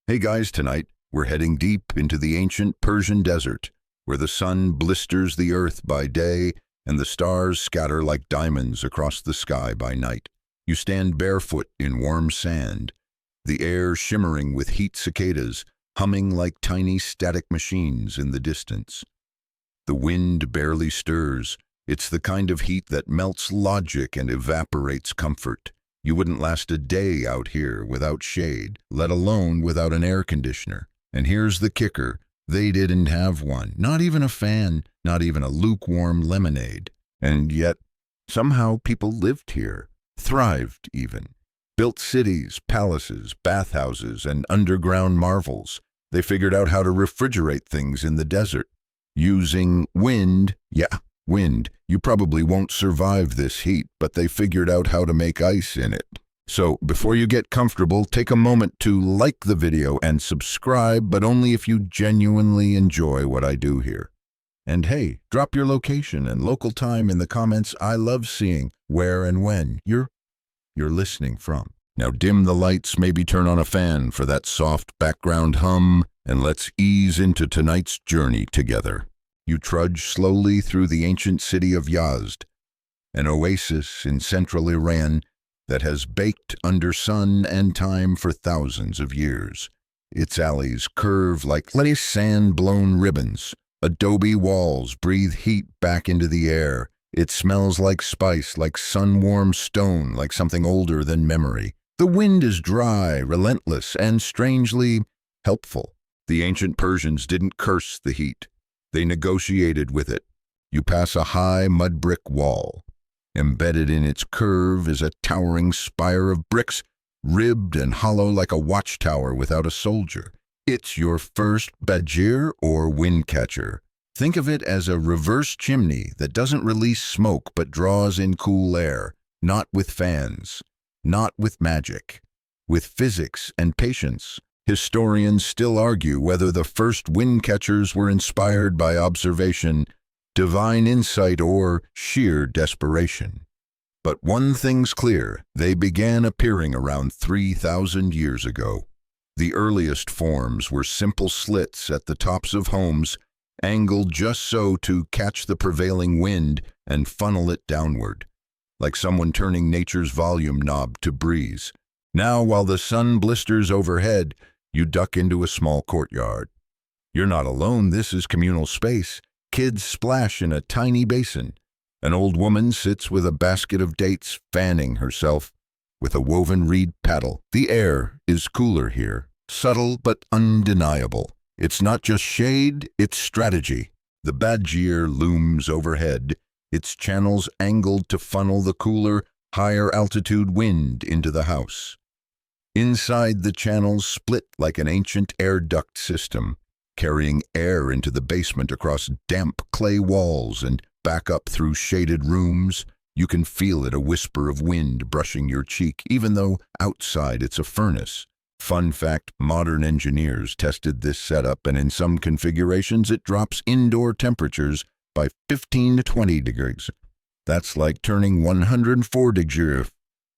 Hey guys, tonight we're heading deep into the ancient Persian desert, where the sun blisters the earth by day and the stars scatter like diamonds across the sky by night. You stand barefoot in warm sand, the air shimmering with heat cicadas, humming like tiny static machines in the distance. The wind barely stirs. It's the kind of heat that melts logic and evaporates comfort. You wouldn't last a day out here without shade, let alone without an air conditioner. And here's the kicker. They didn't have one. Not even a fan, not even a lukewarm lemonade. And yet, somehow people lived here, thrived even. Built cities, palaces, bathhouses, and underground marvels. They figured out how to refrigerate things in the desert. Using wind, wind. You probably won't survive this heat, but they figured out how to make ice in it. So, before you get comfortable, take a moment to like the video and subscribe, but only if you genuinely enjoy what I do here. And hey, drop your location and local time in the comments. I love seeing where and when you're listening from. Now dim the lights, maybe turn on a fan for that soft background hum, and let's ease into tonight's journey together. You trudge slowly through the ancient city of Yazd, an oasis in central Iran that has baked under sun and time for thousands of years. Its alleys curve like sand-blown ribbons. Adobe walls breathe heat back into the air. It smells like spice, like sun-warmed stone, like something older than memory. The wind is dry, relentless, and strangely helpful. The ancient Persians didn't curse the heat. They negotiated with it. You pass a high mud brick wall. Embedded in its curve is a towering spire of bricks, ribbed and hollow like a watchtower without a soldier. It's your first badgir or windcatcher. Think of it as a reverse chimney that doesn't release smoke but draws in cool air, not with fans, not with magic, with physics and patience. Historians still argue whether the first windcatchers were inspired by observation, divine insight, or sheer desperation. But one thing's clear, they began appearing around 3,000 years ago. The earliest forms were simple slits at the tops of homes, angled just so to catch the prevailing wind and funnel it downward, like someone turning nature's volume knob to breeze. Now, while the sun blisters overhead, you duck into a small courtyard. You're not alone, this is communal space. Kids splash in a tiny basin. An old woman sits with a basket of dates, fanning herself with a woven reed paddle. The air is cooler here, subtle but undeniable. It's not just shade, it's strategy. The badgir looms overhead, its channels angled to funnel the cooler, higher altitude wind into the house. Inside, the channels split like an ancient air duct system, carrying air into the basement across damp clay walls and back up through shaded rooms. You can feel it, a whisper of wind brushing your cheek, even though outside it's a furnace. Fun fact, modern engineers tested this setup, and in some configurations it drops indoor temperatures by 15 to 20 degrees. That's like turning 104 degrees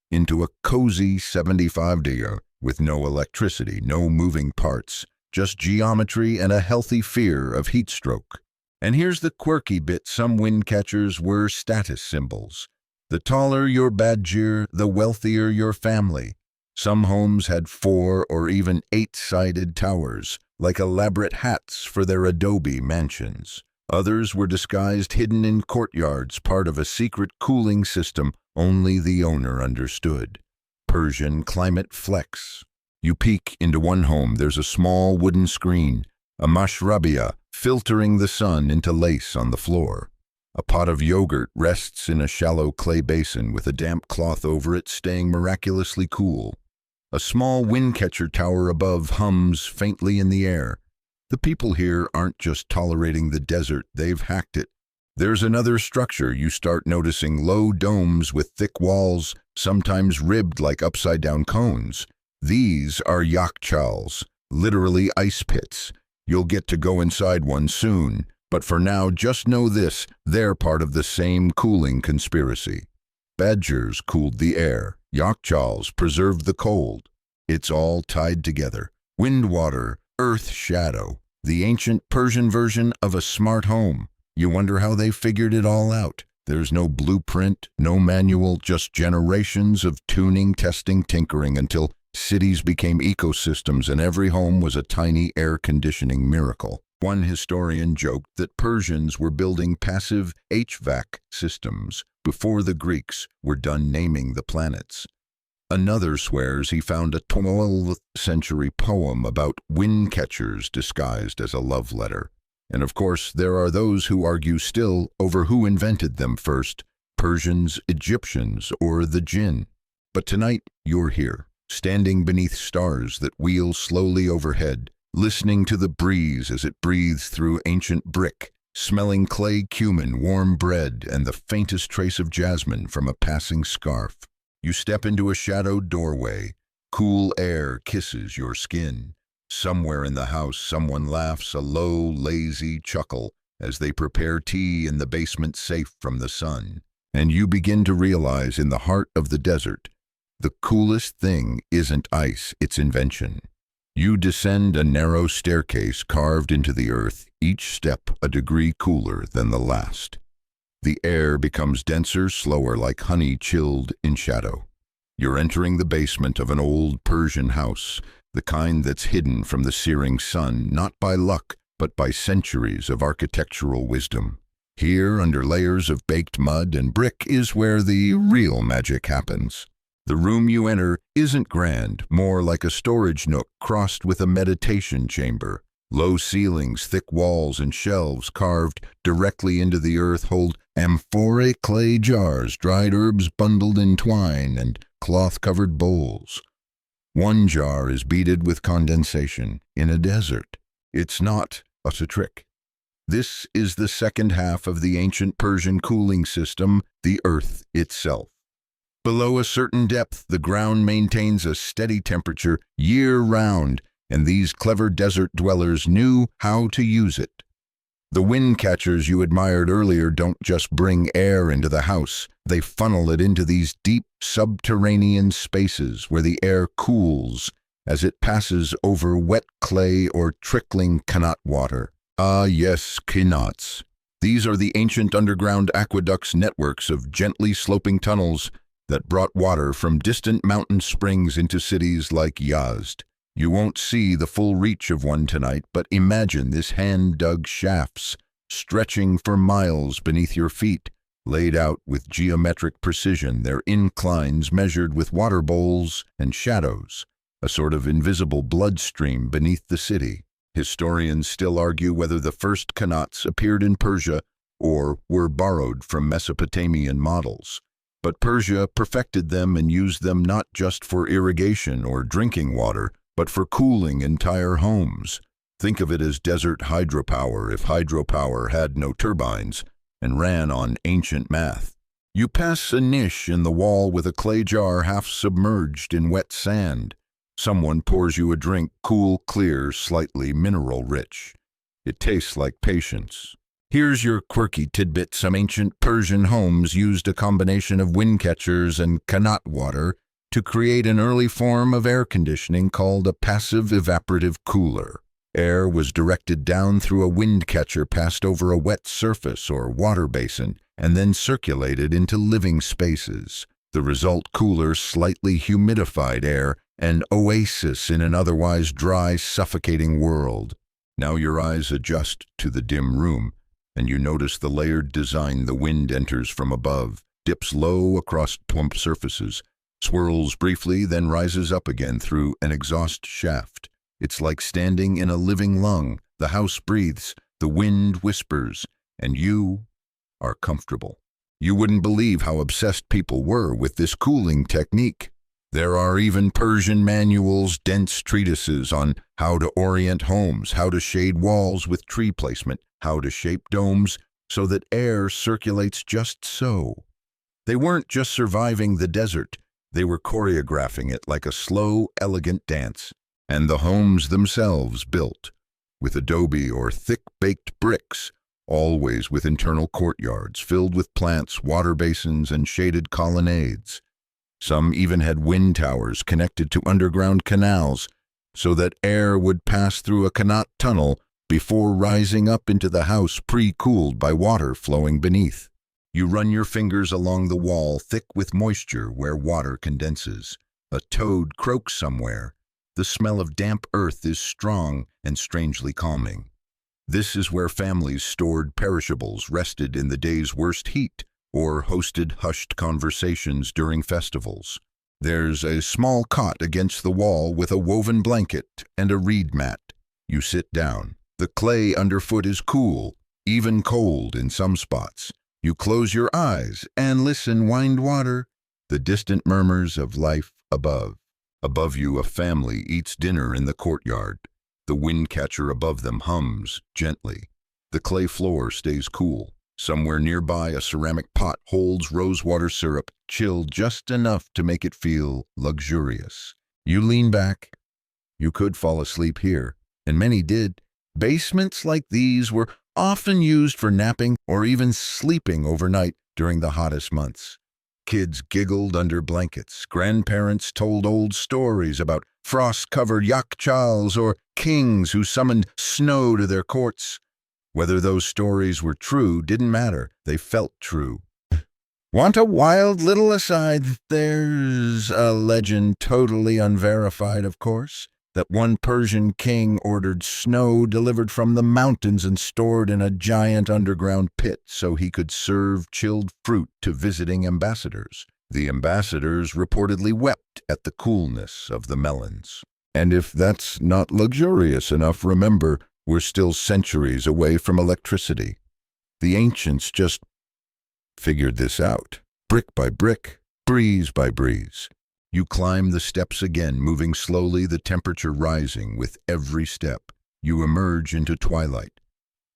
into a cozy 75 degree with no electricity, no moving parts, just geometry and a healthy fear of heat stroke. And here's the quirky bit, some windcatchers were status symbols. The taller your badgir, the wealthier your family. Some homes had 4 or even 8-sided towers, like elaborate hats for their adobe mansions. Others were disguised hidden in courtyards, part of a secret cooling system only the owner understood. Persian climate flex. You peek into one home, there's a small wooden screen, a mashrabia, filtering the sun into lace on the floor. A pot of yogurt rests in a shallow clay basin with a damp cloth over it, staying miraculously cool. A small windcatcher tower above hums faintly in the air. The people here aren't just tolerating the desert, they've hacked it. There's another structure. You start noticing low domes with thick walls, sometimes ribbed like upside-down cones. These are yakhchāls, literally ice pits. You'll get to go inside one soon, but for now just know this, they're part of the same cooling conspiracy. Badgers cooled the air, yakhchāls preserved the cold. It's all tied together. Wind, water, earth, shadow. The ancient Persian version of a smart home. You wonder how they figured it all out. There's no blueprint, no manual, just generations of tuning, testing, tinkering until cities became ecosystems and every home was a tiny air conditioning miracle. One historian joked that Persians were building passive HVAC systems before the Greeks were done naming the planets. Another swears he found a 12th century poem about windcatchers disguised as a love letter. And of course, there are those who argue still over who invented them first, Persians, Egyptians, or the jinn. But tonight, you're here, standing beneath stars that wheel slowly overhead, listening to the breeze as it breathes through ancient brick, smelling clay cumin, warm bread, and the faintest trace of jasmine from a passing scarf. You step into a shadowed doorway. Cool air kisses your skin. Somewhere in the house, someone laughs a low, lazy chuckle as they prepare tea in the basement safe from the sun. And you begin to realize in the heart of the desert, the coolest thing isn't ice, it's invention. You descend a narrow staircase carved into the earth, each step a degree cooler than the last. The air becomes denser, slower, like honey chilled in shadow. You're entering the basement of an old Persian house, the kind that's hidden from the searing sun, not by luck, but by centuries of architectural wisdom. Here, under layers of baked mud and brick, is where the real magic happens. The room you enter isn't grand, more like a storage nook crossed with a meditation chamber. Low ceilings, thick walls, and shelves carved directly into the earth hold amphora clay jars, dried herbs bundled in twine, and cloth-covered bowls. One jar is beaded with condensation in a desert. It's not a trick. This is the second half of the ancient Persian cooling system, the earth itself. Below a certain depth, the ground maintains a steady temperature year-round, and these clever desert dwellers knew how to use it. The windcatchers you admired earlier don't just bring air into the house, they funnel it into these deep subterranean spaces where the air cools as it passes over wet clay or trickling qanat water. Ah yes, qanats. These are the ancient underground aqueducts networks of gently sloping tunnels that brought water from distant mountain springs into cities like Yazd. You won't see the full reach of one tonight, but imagine this hand-dug shafts stretching for miles beneath your feet, laid out with geometric precision, their inclines measured with water bowls and shadows, a sort of invisible bloodstream beneath the city. Historians still argue whether the first qanats appeared in Persia or were borrowed from Mesopotamian models. But Persia perfected them and used them not just for irrigation or drinking water, but for cooling entire homes. Think of it as desert hydropower if hydropower had no turbines and ran on ancient math. You pass a niche in the wall with a clay jar half submerged in wet sand. Someone pours you a drink, cool, clear, slightly mineral-rich. It tastes like patience. Here's your quirky tidbit. Some ancient Persian homes used a combination of windcatchers and qanat water to create an early form of air conditioning called a passive evaporative cooler. Air was directed down through a windcatcher passed over a wet surface or water basin and then circulated into living spaces. The result, cooler, slightly humidified air, an oasis in an otherwise dry, suffocating world. Now your eyes adjust to the dim room, and you notice the layered design. The wind enters from above, dips low across plump surfaces, swirls briefly, then rises up again through an exhaust shaft. It's like standing in a living lung. The house breathes, the wind whispers, and you are comfortable. You wouldn't believe how obsessed people were with this cooling technique. There are even Persian manuals, dense treatises on how to orient homes, how to shade walls with tree placement, how to shape domes so that air circulates just so. They weren't just surviving the desert, they were choreographing it like a slow, elegant dance. And the homes themselves built with adobe or thick-baked bricks, always with internal courtyards filled with plants, water basins, and shaded colonnades. Some even had wind towers connected to underground canals so that air would pass through a canot tunnel before rising up into the house pre-cooled by water flowing beneath. You run your fingers along the wall thick with moisture where water condenses. A toad croaks somewhere. The smell of damp earth is strong and strangely calming. This is where families stored perishables rested in the day's worst heat or hosted hushed conversations during festivals. There's a small cot against the wall with a woven blanket and a reed mat. You sit down. The clay underfoot is cool, even cold in some spots. You close your eyes and listen, wind water, the distant murmurs of life above. Above you, a family eats dinner in the courtyard. The windcatcher above them hums gently. The clay floor stays cool. Somewhere nearby, a ceramic pot holds rosewater syrup, chilled just enough to make it feel luxurious. You lean back. You could fall asleep here, and many did. Basements like these were often used for napping or even sleeping overnight during the hottest months. Kids giggled under blankets. Grandparents told old stories about frost-covered Yakhchāls or kings who summoned snow to their courts. Whether those stories were true didn't matter. They felt true. Want a wild little aside? There's a legend, totally unverified, of course, that one Persian king ordered snow delivered from the mountains and stored in a giant underground pit so he could serve chilled fruit to visiting ambassadors. The ambassadors reportedly wept at the coolness of the melons. And if that's not luxurious enough, remember, we're still centuries away from electricity. The ancients just figured this out, brick by brick, breeze by breeze. You climb the steps again, moving slowly, the temperature rising with every step. You emerge into twilight.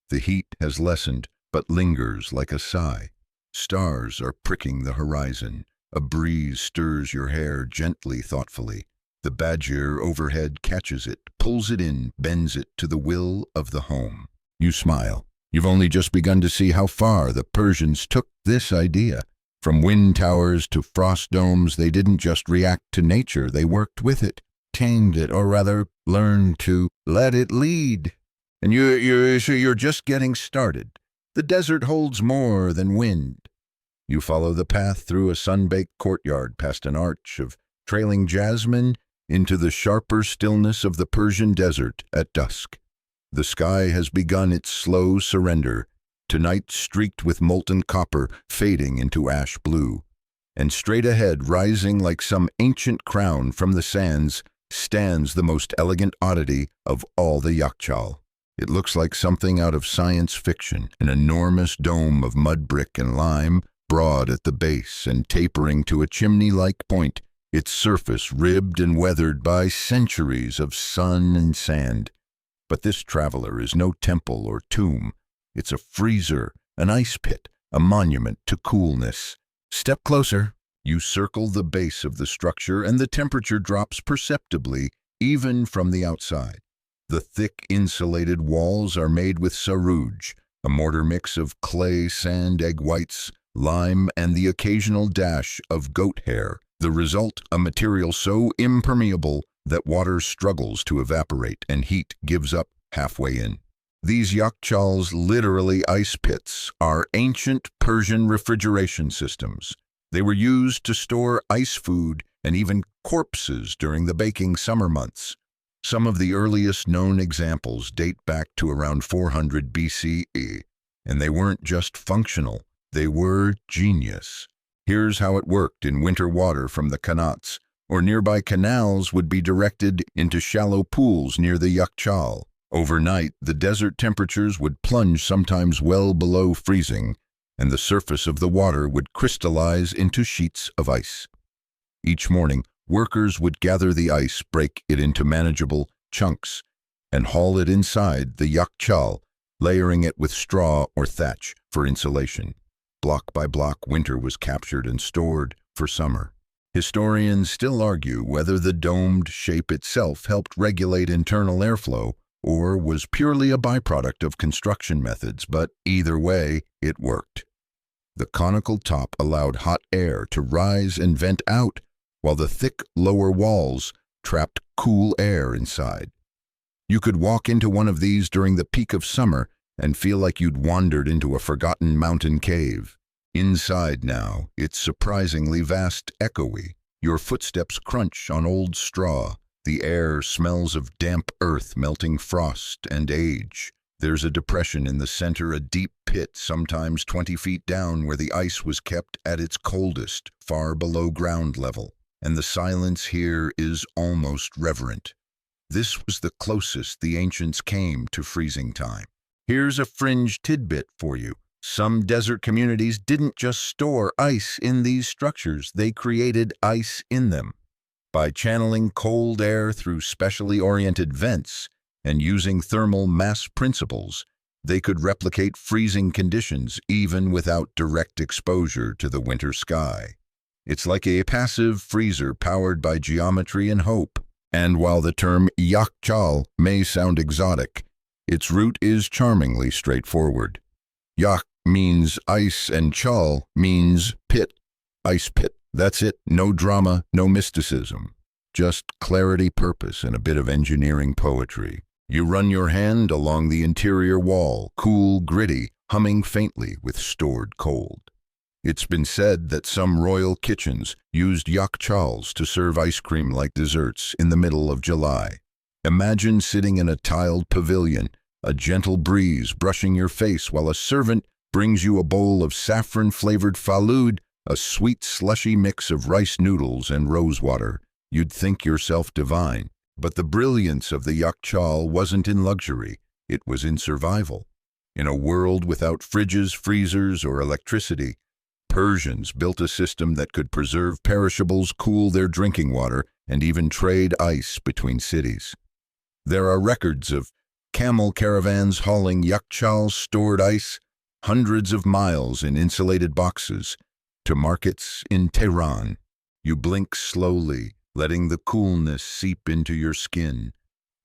The heat has lessened, but lingers like a sigh. Stars are pricking the horizon. A breeze stirs your hair gently, thoughtfully. The badger overhead catches it, pulls it in, bends it to the will of the home. You smile. You've only just begun to see how far the Persians took this idea. From wind towers to frost domes, they didn't just react to nature, they worked with it, tamed it, or rather, learned to let it lead. And you're just getting started. The desert holds more than wind. You follow the path through a sun-baked courtyard, past an arch of trailing jasmine, into the sharper stillness of the Persian desert at dusk. The sky has begun its slow surrender, tonight streaked with molten copper, fading into ash blue. And straight ahead, rising like some ancient crown from the sands, stands the most elegant oddity of all the Yakhchāl. It looks like something out of science fiction, an enormous dome of mud brick and lime, broad at the base and tapering to a chimney-like point, its surface ribbed and weathered by centuries of sun and sand. But this traveler is no temple or tomb. It's a freezer, an ice pit, a monument to coolness. Step closer. You circle the base of the structure, and the temperature drops perceptibly, even from the outside. The thick, insulated walls are made with sarouj, a mortar mix of clay, sand, egg whites, lime, and the occasional dash of goat hair. The result, a material so impermeable that water struggles to evaporate and heat gives up halfway in. These yakhchals, literally ice pits, are ancient Persian refrigeration systems. They were used to store ice food and even corpses during the baking summer months. Some of the earliest known examples date back to around 400 BCE, and they weren't just functional, they were genius. Here's how it worked in winter. Water from the qanats or nearby canals would be directed into shallow pools near the yakhchal. Overnight, the desert temperatures would plunge sometimes well below freezing, and the surface of the water would crystallize into sheets of ice. Each morning, workers would gather the ice, break it into manageable chunks, and haul it inside the yakhchal, layering it with straw or thatch for insulation. Block by block, winter was captured and stored for summer. Historians still argue whether the domed shape itself helped regulate internal airflow or was purely a byproduct of construction methods, but either way, it worked. The conical top allowed hot air to rise and vent out, while the thick lower walls trapped cool air inside. You could walk into one of these during the peak of summer and feel like you'd wandered into a forgotten mountain cave. Inside now, it's surprisingly vast, echoey. Your footsteps crunch on old straw. The air smells of damp earth, melting frost, and age. There's a depression in the center, a deep pit, sometimes 20 feet down, where the ice was kept at its coldest, far below ground level. And the silence here is almost reverent. This was the closest the ancients came to freezing time. Here's a fringe tidbit for you. Some desert communities didn't just store ice in these structures, they created ice in them. By channeling cold air through specially oriented vents and using thermal mass principles, they could replicate freezing conditions even without direct exposure to the winter sky. It's like a passive freezer powered by geometry and hope. And while the term Yakhchāl may sound exotic, its root is charmingly straightforward. Yakh means ice and chal means pit, ice pit. That's it. No drama, no mysticism. Just clarity, purpose, and a bit of engineering poetry. You run your hand along the interior wall, cool, gritty, humming faintly with stored cold. It's been said that some royal kitchens used yakhchals to serve ice cream-like desserts in the middle of July. Imagine sitting in a tiled pavilion, a gentle breeze brushing your face while a servant brings you a bowl of saffron-flavored falud, a sweet, slushy mix of rice noodles and rosewater. You'd think yourself divine. But the brilliance of the yakhchal wasn't in luxury, it was in survival. In a world without fridges, freezers, or electricity, Persians built a system that could preserve perishables, cool their drinking water, and even trade ice between cities. There are records of camel caravans hauling yakhchal stored ice hundreds of miles in insulated boxes to markets in Tehran. You blink slowly, letting the coolness seep into your skin.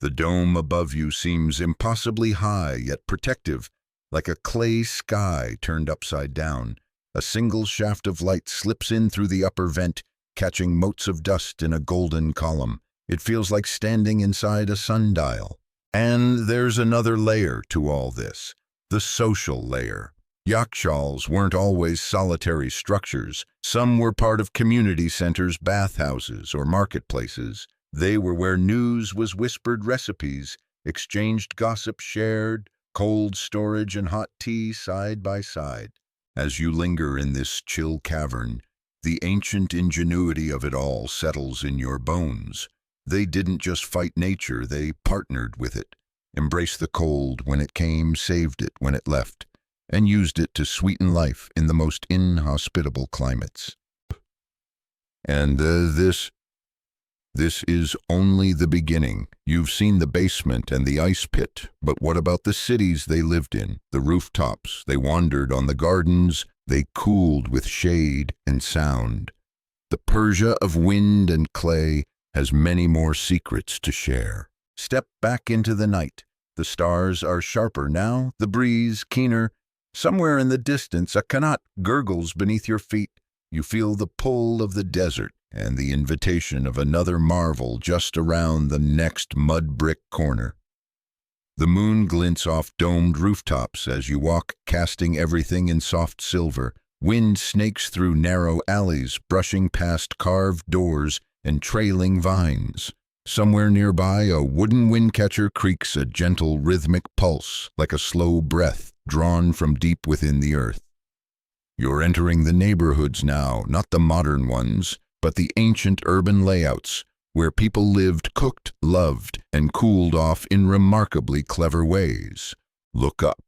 The dome above you seems impossibly high yet protective, like a clay sky turned upside down. A single shaft of light slips in through the upper vent, catching motes of dust in a golden column. It feels like standing inside a sundial. And there's another layer to all this, the social layer. Yakhchals weren't always solitary structures. Some were part of community centers, bathhouses, or marketplaces. They were where news was whispered, recipes exchanged, gossip shared, cold storage and hot tea side by side. As you linger in this chill cavern, the ancient ingenuity of it all settles in your bones. They didn't just fight nature, they partnered with it, embraced the cold when it came, saved it when it left, and used it to sweeten life in the most inhospitable climates. And this is only the beginning. You've seen the basement and the ice pit, but what about the cities they lived in, the rooftops? They wandered on the gardens, they cooled with shade and sound. The Persia of wind and clay has many more secrets to share. Step back into the night. The stars are sharper now, the breeze keener. Somewhere in the distance, a qanat gurgles beneath your feet. You feel the pull of the desert and the invitation of another marvel just around the next mud brick corner. The moon glints off domed rooftops as you walk, casting everything in soft silver. Wind snakes through narrow alleys, brushing past carved doors and trailing vines. Somewhere nearby, a wooden windcatcher creaks a gentle rhythmic pulse, like a slow breath drawn from deep within the earth. You're entering the neighborhoods now, not the modern ones, but the ancient urban layouts, where people lived, cooked, loved, and cooled off in remarkably clever ways. Look up.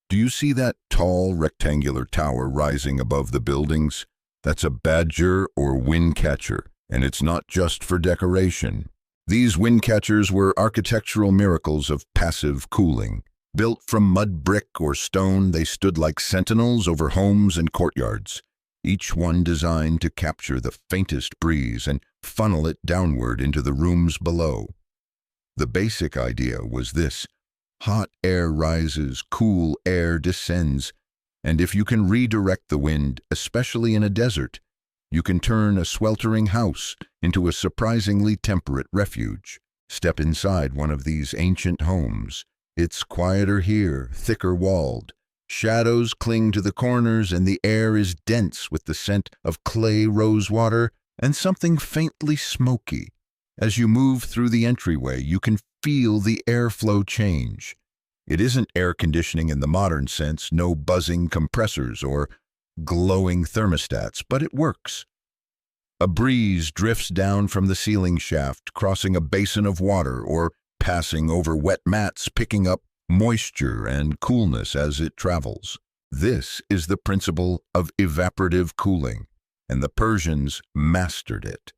Do you see that tall rectangular tower rising above the buildings? That's a badger or windcatcher, and it's not just for decoration. These windcatchers were architectural miracles of passive cooling. Built from mud brick or stone, they stood like sentinels over homes and courtyards, each one designed to capture the faintest breeze and funnel it downward into the rooms below. The basic idea was this: hot air rises, cool air descends, and if you can redirect the wind, especially in a desert, You can turn a sweltering house into a surprisingly temperate refuge. Step inside one of these ancient homes. It's quieter here, thicker walled. Shadows cling to the corners and the air is dense with the scent of clay rosewater and something faintly smoky. As you move through the entryway, you can feel the airflow change. It isn't air conditioning in the modern sense, no buzzing compressors or glowing thermostats, but it works. A breeze drifts down from the ceiling shaft, crossing a basin of water or passing over wet mats, picking up moisture and coolness as it travels. This is the principle of evaporative cooling, and the Persians mastered it.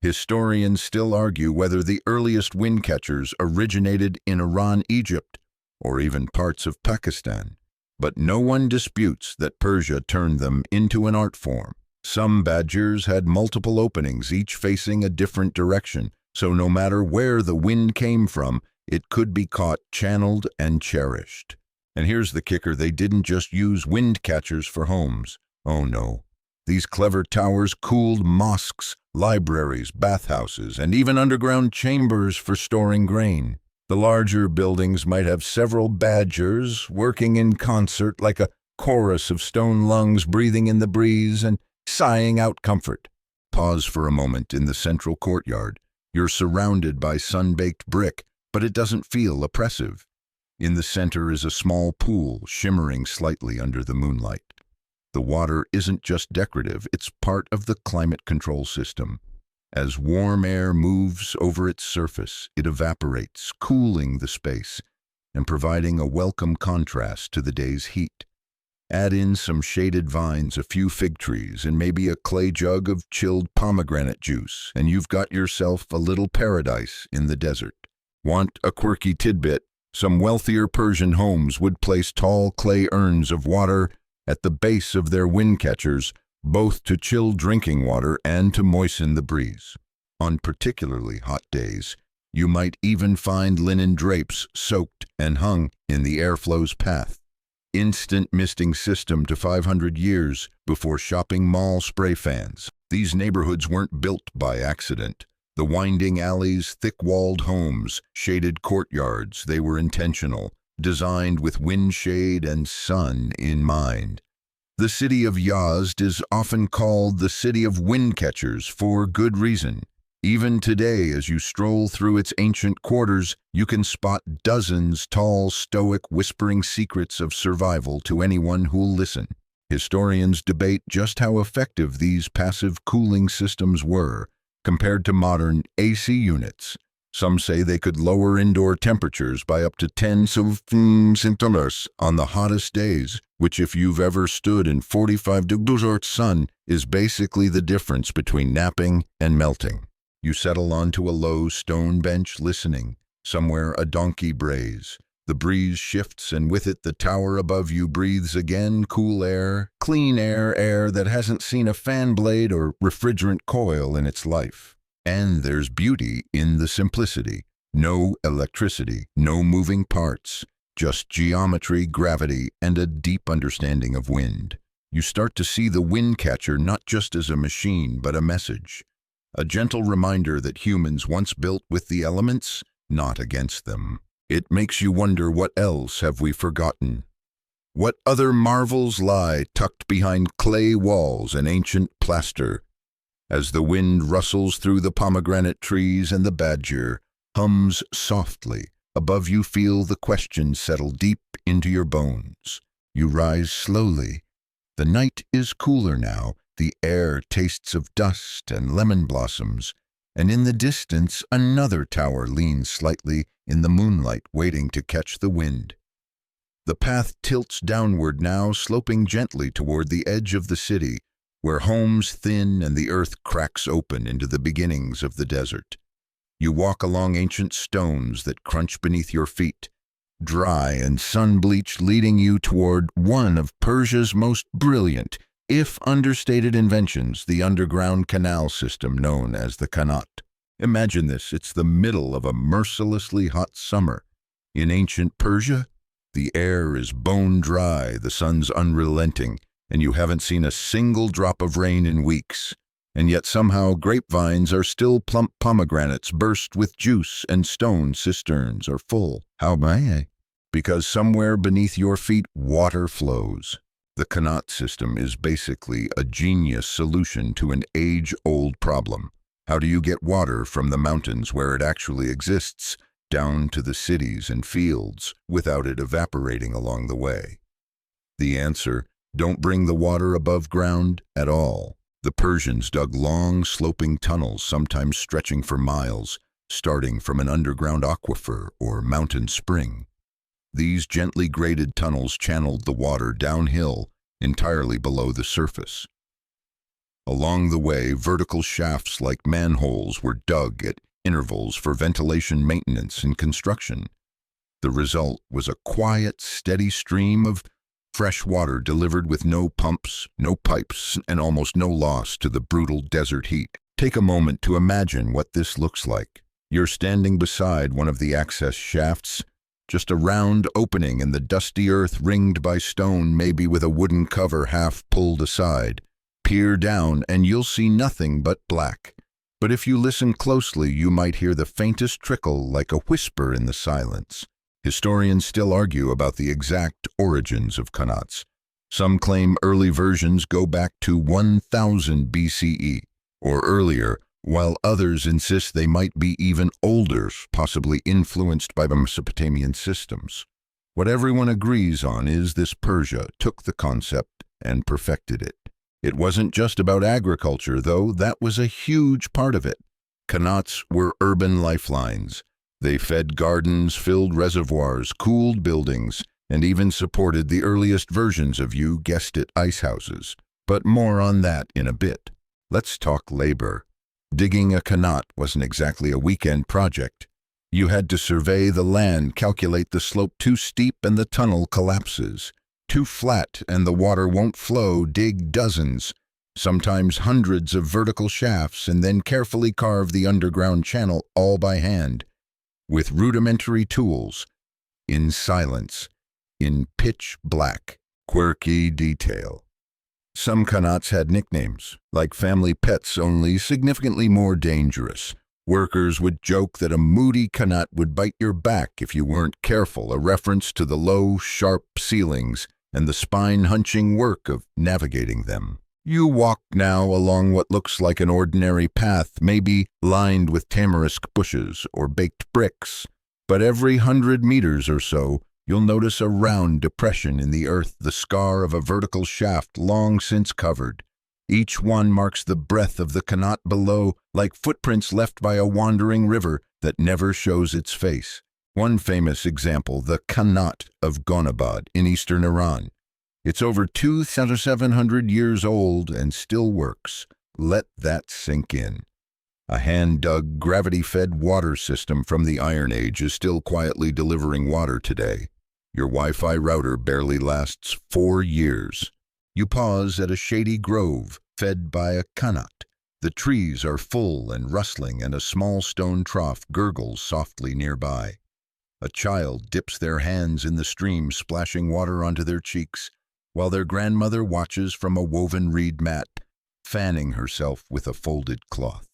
Historians still argue whether the earliest windcatchers originated in Iran, Egypt, or even parts of Pakistan. But no one disputes that Persia turned them into an art form. Some badgers had multiple openings, each facing a different direction, so no matter where the wind came from, it could be caught, channeled, and cherished. And here's the kicker, they didn't just use windcatchers for homes. Oh no. These clever towers cooled mosques, libraries, bathhouses, and even underground chambers for storing grain. The larger buildings might have several badgers working in concert like a chorus of stone lungs breathing in the breeze and sighing out comfort. Pause for a moment in the central courtyard. You're surrounded by sun-baked brick, but it doesn't feel oppressive. In the center is a small pool shimmering slightly under the moonlight. The water isn't just decorative, it's part of the climate control system. As warm air moves over its surface, it evaporates, cooling the space and providing a welcome contrast to the day's heat. Add in some shaded vines, a few fig trees, and maybe a clay jug of chilled pomegranate juice, and you've got yourself a little paradise in the desert. Want a quirky tidbit? Some wealthier Persian homes would place tall clay urns of water at the base of their windcatchers, both to chill drinking water and to moisten the breeze. On particularly hot days, you might even find linen drapes soaked and hung in the airflow's path. Instant misting system to 500 years before shopping mall spray fans. These neighborhoods weren't built by accident. The winding alleys, thick-walled homes, shaded courtyards, they were intentional, designed with wind shade and sun in mind. The city of Yazd is often called the city of windcatchers for good reason. Even today, as you stroll through its ancient quarters, you can spot dozens tall, stoic, whispering secrets of survival to anyone who'll listen. Historians debate just how effective these passive cooling systems were compared to modern AC units. Some say they could lower indoor temperatures by up to 10 centimeters on the hottest days, which if you've ever stood in 45 degrees sun is basically the difference between napping and melting. You settle onto a low stone bench listening. Somewhere a donkey brays. The breeze shifts and with it the tower above you breathes again, cool air, clean air that hasn't seen a fan blade or refrigerant coil in its life. And there's beauty in the simplicity. No electricity, no moving parts, just geometry, gravity, and a deep understanding of wind. You start to see the windcatcher not just as a machine, but a message. A gentle reminder that humans once built with the elements, not against them. It makes you wonder, what else have we forgotten? What other marvels lie tucked behind clay walls and ancient plaster? As the wind rustles through the pomegranate trees and the badger hums softly, above you feel the questions settle deep into your bones. You rise slowly. The night is cooler now, the air tastes of dust and lemon blossoms, and in the distance another tower leans slightly in the moonlight, waiting to catch the wind. The path tilts downward now, sloping gently toward the edge of the city, where homes thin and the earth cracks open into the beginnings of the desert. You walk along ancient stones that crunch beneath your feet, dry and sun-bleached, leading you toward one of Persia's most brilliant, if understated inventions, the underground canal system known as the Qanat. Imagine this, it's the middle of a mercilessly hot summer. In ancient Persia, the air is bone dry, the sun's unrelenting, and you haven't seen a single drop of rain in weeks. And yet somehow grapevines are still plump pomegranates burst with juice and stone cisterns are full. How may I? Because somewhere beneath your feet water flows. The Qanat system is basically a genius solution to an age-old problem. How do you get water from the mountains where it actually exists down to the cities and fields without it evaporating along the way? The answer: don't bring the water above ground at all. The Persians dug long, sloping tunnels, sometimes stretching for miles, starting from an underground aquifer or mountain spring. These gently graded tunnels channeled the water downhill, entirely below the surface. Along the way, vertical shafts like manholes were dug at intervals for ventilation maintenance and construction. The result was a quiet, steady stream of fresh water delivered with no pumps, no pipes, and almost no loss to the brutal desert heat. Take a moment to imagine what this looks like. You're standing beside one of the access shafts, just a round opening in the dusty earth ringed by stone, maybe with a wooden cover half pulled aside. Peer down and you'll see nothing but black. But if you listen closely, you might hear the faintest trickle like a whisper in the silence. Historians still argue about the exact origins of Qanats. Some claim early versions go back to 1000 BCE or earlier, while others insist they might be even older, possibly influenced by the Mesopotamian systems. What everyone agrees on is this: Persia took the concept and perfected it. It wasn't just about agriculture, though that was a huge part of it. Qanats were urban lifelines. They fed gardens, filled reservoirs, cooled buildings, and even supported the earliest versions of, you guessed it, ice houses. But more on that in a bit. Let's talk labor. Digging a Qanat wasn't exactly a weekend project. You had to survey the land, calculate the slope too steep and the tunnel collapses. Too flat and the water won't flow, dig dozens, sometimes hundreds of vertical shafts, and then carefully carve the underground channel all by hand. With rudimentary tools, in silence, in pitch black, quirky detail. Some Qanats had nicknames, like family pets, only significantly more dangerous. Workers would joke that a moody Qanat would bite your back if you weren't careful, a reference to the low, sharp ceilings and the spine-hunching work of navigating them. You walk now along what looks like an ordinary path, maybe lined with tamarisk bushes or baked bricks, but every 100 meters or so, you'll notice a round depression in the earth, the scar of a vertical shaft long since covered. Each one marks the breadth of the Qanat below, like footprints left by a wandering river that never shows its face. One famous example, the Qanat of Gonabad in eastern Iran. It's over 2,700 years old and still works. Let that sink in. A hand-dug, gravity-fed water system from the Iron Age is still quietly delivering water today. Your Wi-Fi router barely lasts 4 years. You pause at a shady grove fed by a Qanat. The trees are full and rustling, and a small stone trough gurgles softly nearby. A child dips their hands in the stream, splashing water onto their cheeks, while their grandmother watches from a woven reed mat, fanning herself with a folded cloth.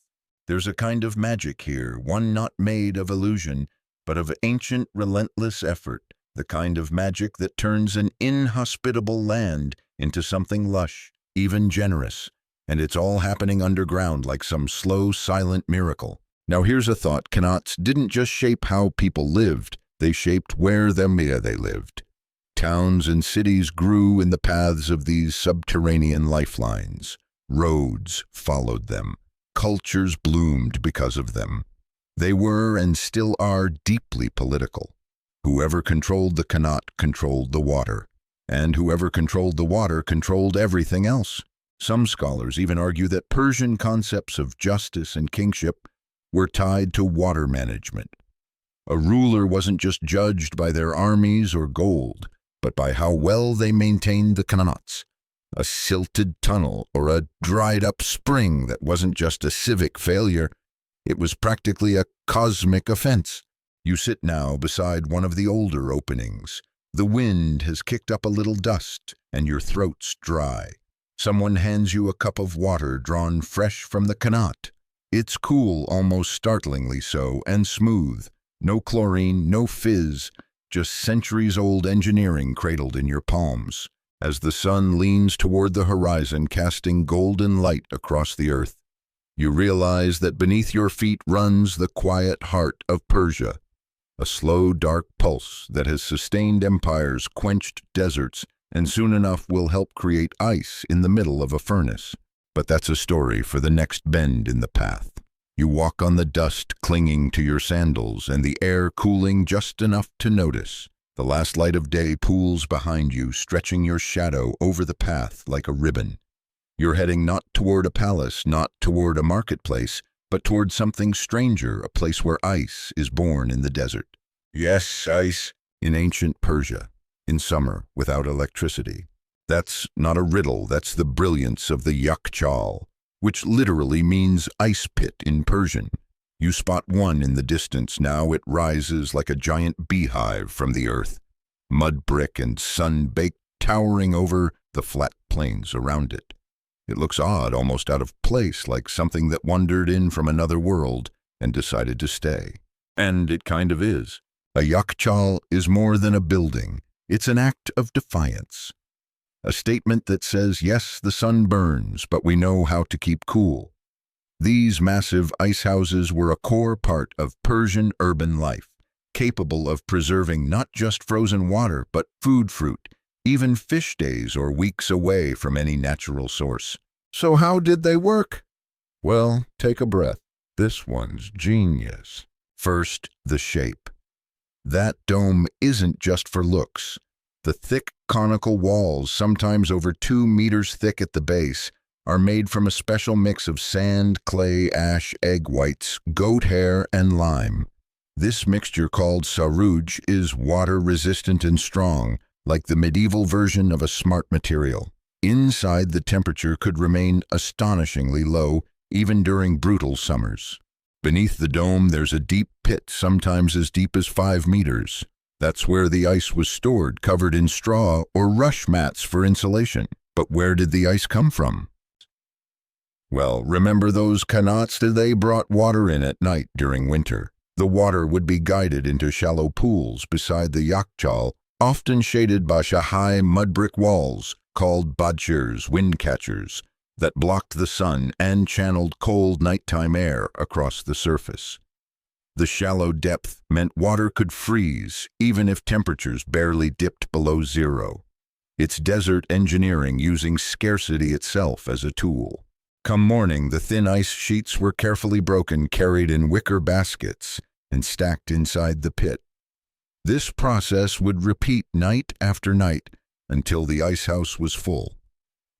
There's a kind of magic here, one not made of illusion, but of ancient, relentless effort, the kind of magic that turns an inhospitable land into something lush, even generous, and it's all happening underground like some slow, silent miracle. Now here's a thought: Qanats didn't just shape how people lived, they shaped where they lived. Towns and cities grew in the paths of these subterranean lifelines. Roads followed them. Cultures bloomed because of them. They were and still are deeply political. Whoever controlled the Qanat controlled the water, and whoever controlled the water controlled everything else. Some scholars even argue that Persian concepts of justice and kingship were tied to water management. A ruler wasn't just judged by their armies or gold, but by how well they maintained the Qanats. A silted tunnel or a dried-up spring that wasn't just a civic failure, it was practically a cosmic offense. You sit now beside one of the older openings. The wind has kicked up a little dust, and your throat's dry. Someone hands you a cup of water drawn fresh from the qanat. It's cool, almost startlingly so, and smooth. No chlorine, no fizz, just centuries-old engineering cradled in your palms. As the sun leans toward the horizon, casting golden light across the earth, you realize that beneath your feet runs the quiet heart of Persia, a slow, dark pulse that has sustained empires, quenched deserts, and soon enough will help create ice in the middle of a furnace. But that's a story for the next bend in the path. You walk on the dust clinging to your sandals and the air cooling just enough to notice. The last light of day pools behind you, stretching your shadow over the path like a ribbon. You're heading not toward a palace, not toward a marketplace, but toward something stranger, a place where ice is born in the desert. Yes, ice. In ancient Persia, in summer, without electricity. That's not a riddle, that's the brilliance of the Yakhchāl, which literally means ice pit in Persian. You spot one in the distance now. It rises like a giant beehive from the earth, mud brick and sun-baked, towering over the flat plains around it. It looks odd, almost out of place, like something that wandered in from another world and decided to stay. And it kind of is. A yakhchal is more than a building. It's an act of defiance. A statement that says, yes, the sun burns, but we know how to keep cool. These massive ice houses were a core part of Persian urban life, capable of preserving not just frozen water, but food, fruit, even fish days or weeks away from any natural source. So how did they work? Well, take a breath. This one's genius. First, the shape. That dome isn't just for looks. The thick conical walls, sometimes over 2 meters thick at the base, are made from a special mix of sand, clay, ash, egg whites, goat hair, and lime. This mixture, called saruj, is water-resistant and strong, like the medieval version of a smart material. Inside, the temperature could remain astonishingly low, even during brutal summers. Beneath the dome, there's a deep pit, sometimes as deep as 5 meters. That's where the ice was stored, covered in straw or rush mats for insulation. But where did the ice come from? Well, remember those qanats that they brought water in at night during winter? The water would be guided into shallow pools beside the yakhchal, often shaded by high mud brick walls called badgirs, windcatchers, that blocked the sun and channeled cold nighttime air across the surface. The shallow depth meant water could freeze, even if temperatures barely dipped below zero. It's desert engineering using scarcity itself as a tool. Come morning, the thin ice sheets were carefully broken, carried in wicker baskets, and stacked inside the pit. This process would repeat night after night until the ice house was full.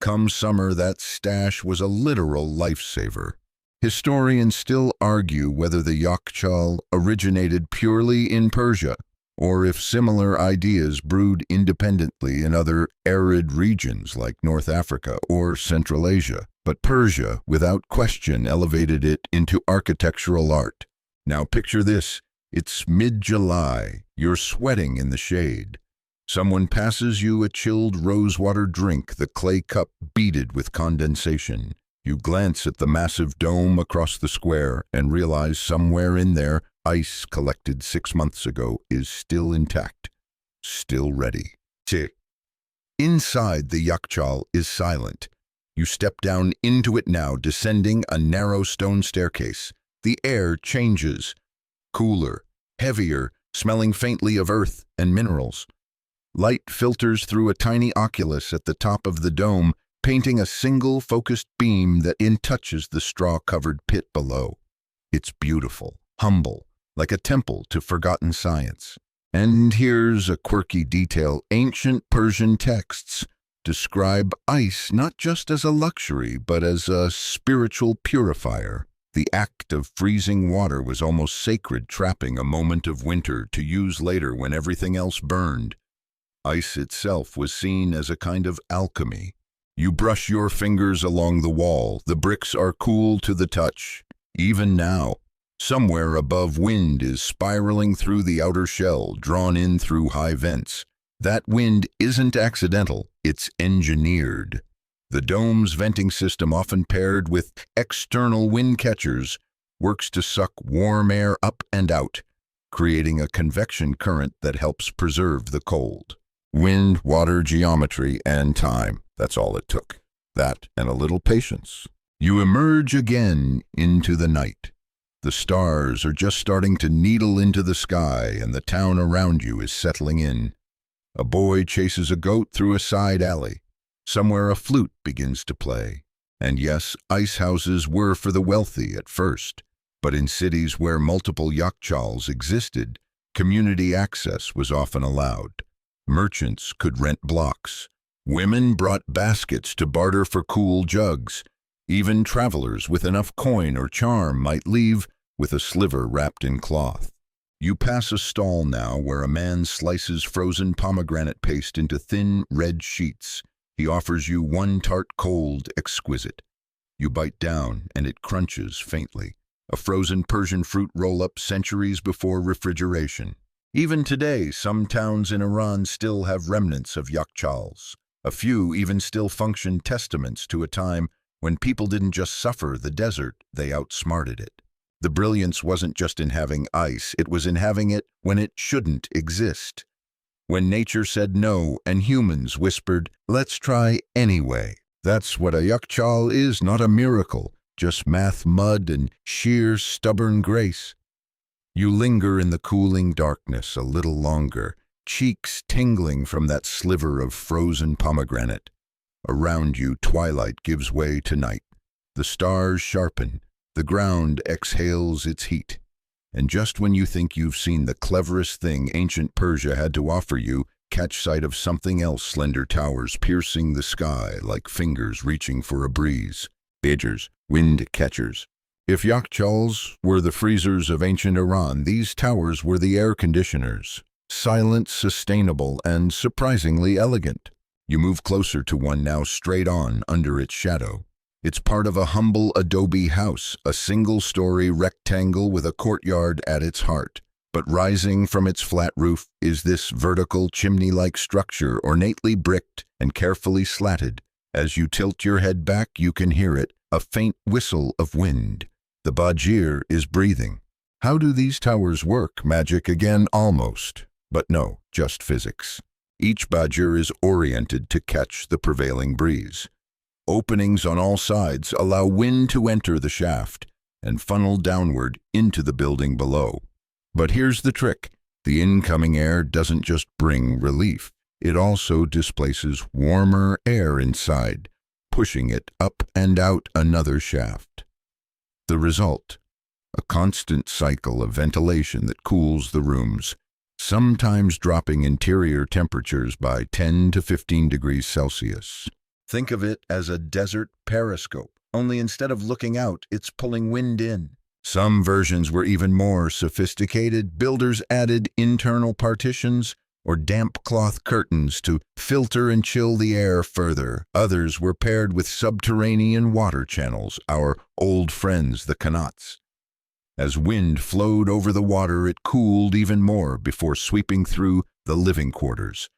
Come summer, that stash was a literal lifesaver. Historians still argue whether the yakhchal originated purely in Persia, or if similar ideas brewed independently in other arid regions like North Africa or Central Asia. But Persia, without question, elevated it into architectural art. Now picture this. It's mid-July. You're sweating in the shade. Someone passes you a chilled rosewater drink, the clay cup beaded with condensation. You glance at the massive dome across the square and realize somewhere in there, ice collected 6 months ago is still intact, still ready. Inside the yakhchal is silent. You step down into it now, descending a narrow stone staircase. The air changes, cooler, heavier, smelling faintly of earth and minerals. Light filters through a tiny oculus at the top of the dome, painting a single focused beam that touches the straw-covered pit below. It's beautiful, humble, like a temple to forgotten science. And here's a quirky detail. Ancient Persian texts describe ice not just as a luxury, but as a spiritual purifier. The act of freezing water was almost sacred, trapping a moment of winter to use later when everything else burned. Ice itself was seen as a kind of alchemy. You brush your fingers along the wall, the bricks are cool to the touch. Even now, somewhere above, wind is spiraling through the outer shell, drawn in through high vents. That wind isn't accidental, it's engineered. The dome's venting system, often paired with external windcatchers, works to suck warm air up and out, creating a convection current that helps preserve the cold. Wind, water, geometry, and time. That's all it took. That and a little patience. You emerge again into the night. The stars are just starting to needle into the sky, and the town around you is settling in. A boy chases a goat through a side alley. Somewhere a flute begins to play. And yes, ice houses were for the wealthy at first, but in cities where multiple yakhchāls existed, community access was often allowed. Merchants could rent blocks. Women brought baskets to barter for cool jugs. Even travelers with enough coin or charm might leave with a sliver wrapped in cloth. You pass a stall now where a man slices frozen pomegranate paste into thin red sheets. He offers you one tart cold, exquisite. You bite down and it crunches faintly. A frozen Persian fruit roll-up centuries before refrigeration. Even today, some towns in Iran still have remnants of yakhchāls. A few even still function testaments to a time when people didn't just suffer the desert, they outsmarted it. The brilliance wasn't just in having ice, it was in having it when it shouldn't exist. When nature said no and humans whispered, "Let's try anyway." That's what a yakhchāl is, not a miracle, just math mud and sheer stubborn grace. You linger in the cooling darkness a little longer, cheeks tingling from that sliver of frozen pomegranate. Around you, twilight gives way to night. The stars sharpen, the ground exhales its heat. And just when you think you've seen the cleverest thing ancient Persia had to offer you, catch sight of something else, slender towers piercing the sky like fingers reaching for a breeze. Badgirs, windcatchers. If yakhchāls were the freezers of ancient Iran, these towers were the air conditioners. Silent, sustainable, and surprisingly elegant. You move closer to one now, straight on under its shadow. It's part of a humble adobe house, a single-story rectangle with a courtyard at its heart. But rising from its flat roof is this vertical chimney-like structure, ornately bricked and carefully slatted. As you tilt your head back, you can hear it, a faint whistle of wind. The badgir is breathing. How do these towers work? Magic again, almost. But no, just physics. Each badger is oriented to catch the prevailing breeze. Openings on all sides allow wind to enter the shaft and funnel downward into the building below. But here's the trick. The incoming air doesn't just bring relief. It also displaces warmer air inside, pushing it up and out another shaft. The result? A constant cycle of ventilation that cools the rooms, sometimes dropping interior temperatures by 10 to 15 degrees Celsius. Think of it as a desert periscope, only instead of looking out, it's pulling wind in. Some versions were even more sophisticated. Builders added internal partitions or damp cloth curtains to filter and chill the air further. Others were paired with subterranean water channels, our old friends, the qanats. As wind flowed over the water, it cooled even more before sweeping through the living quarters.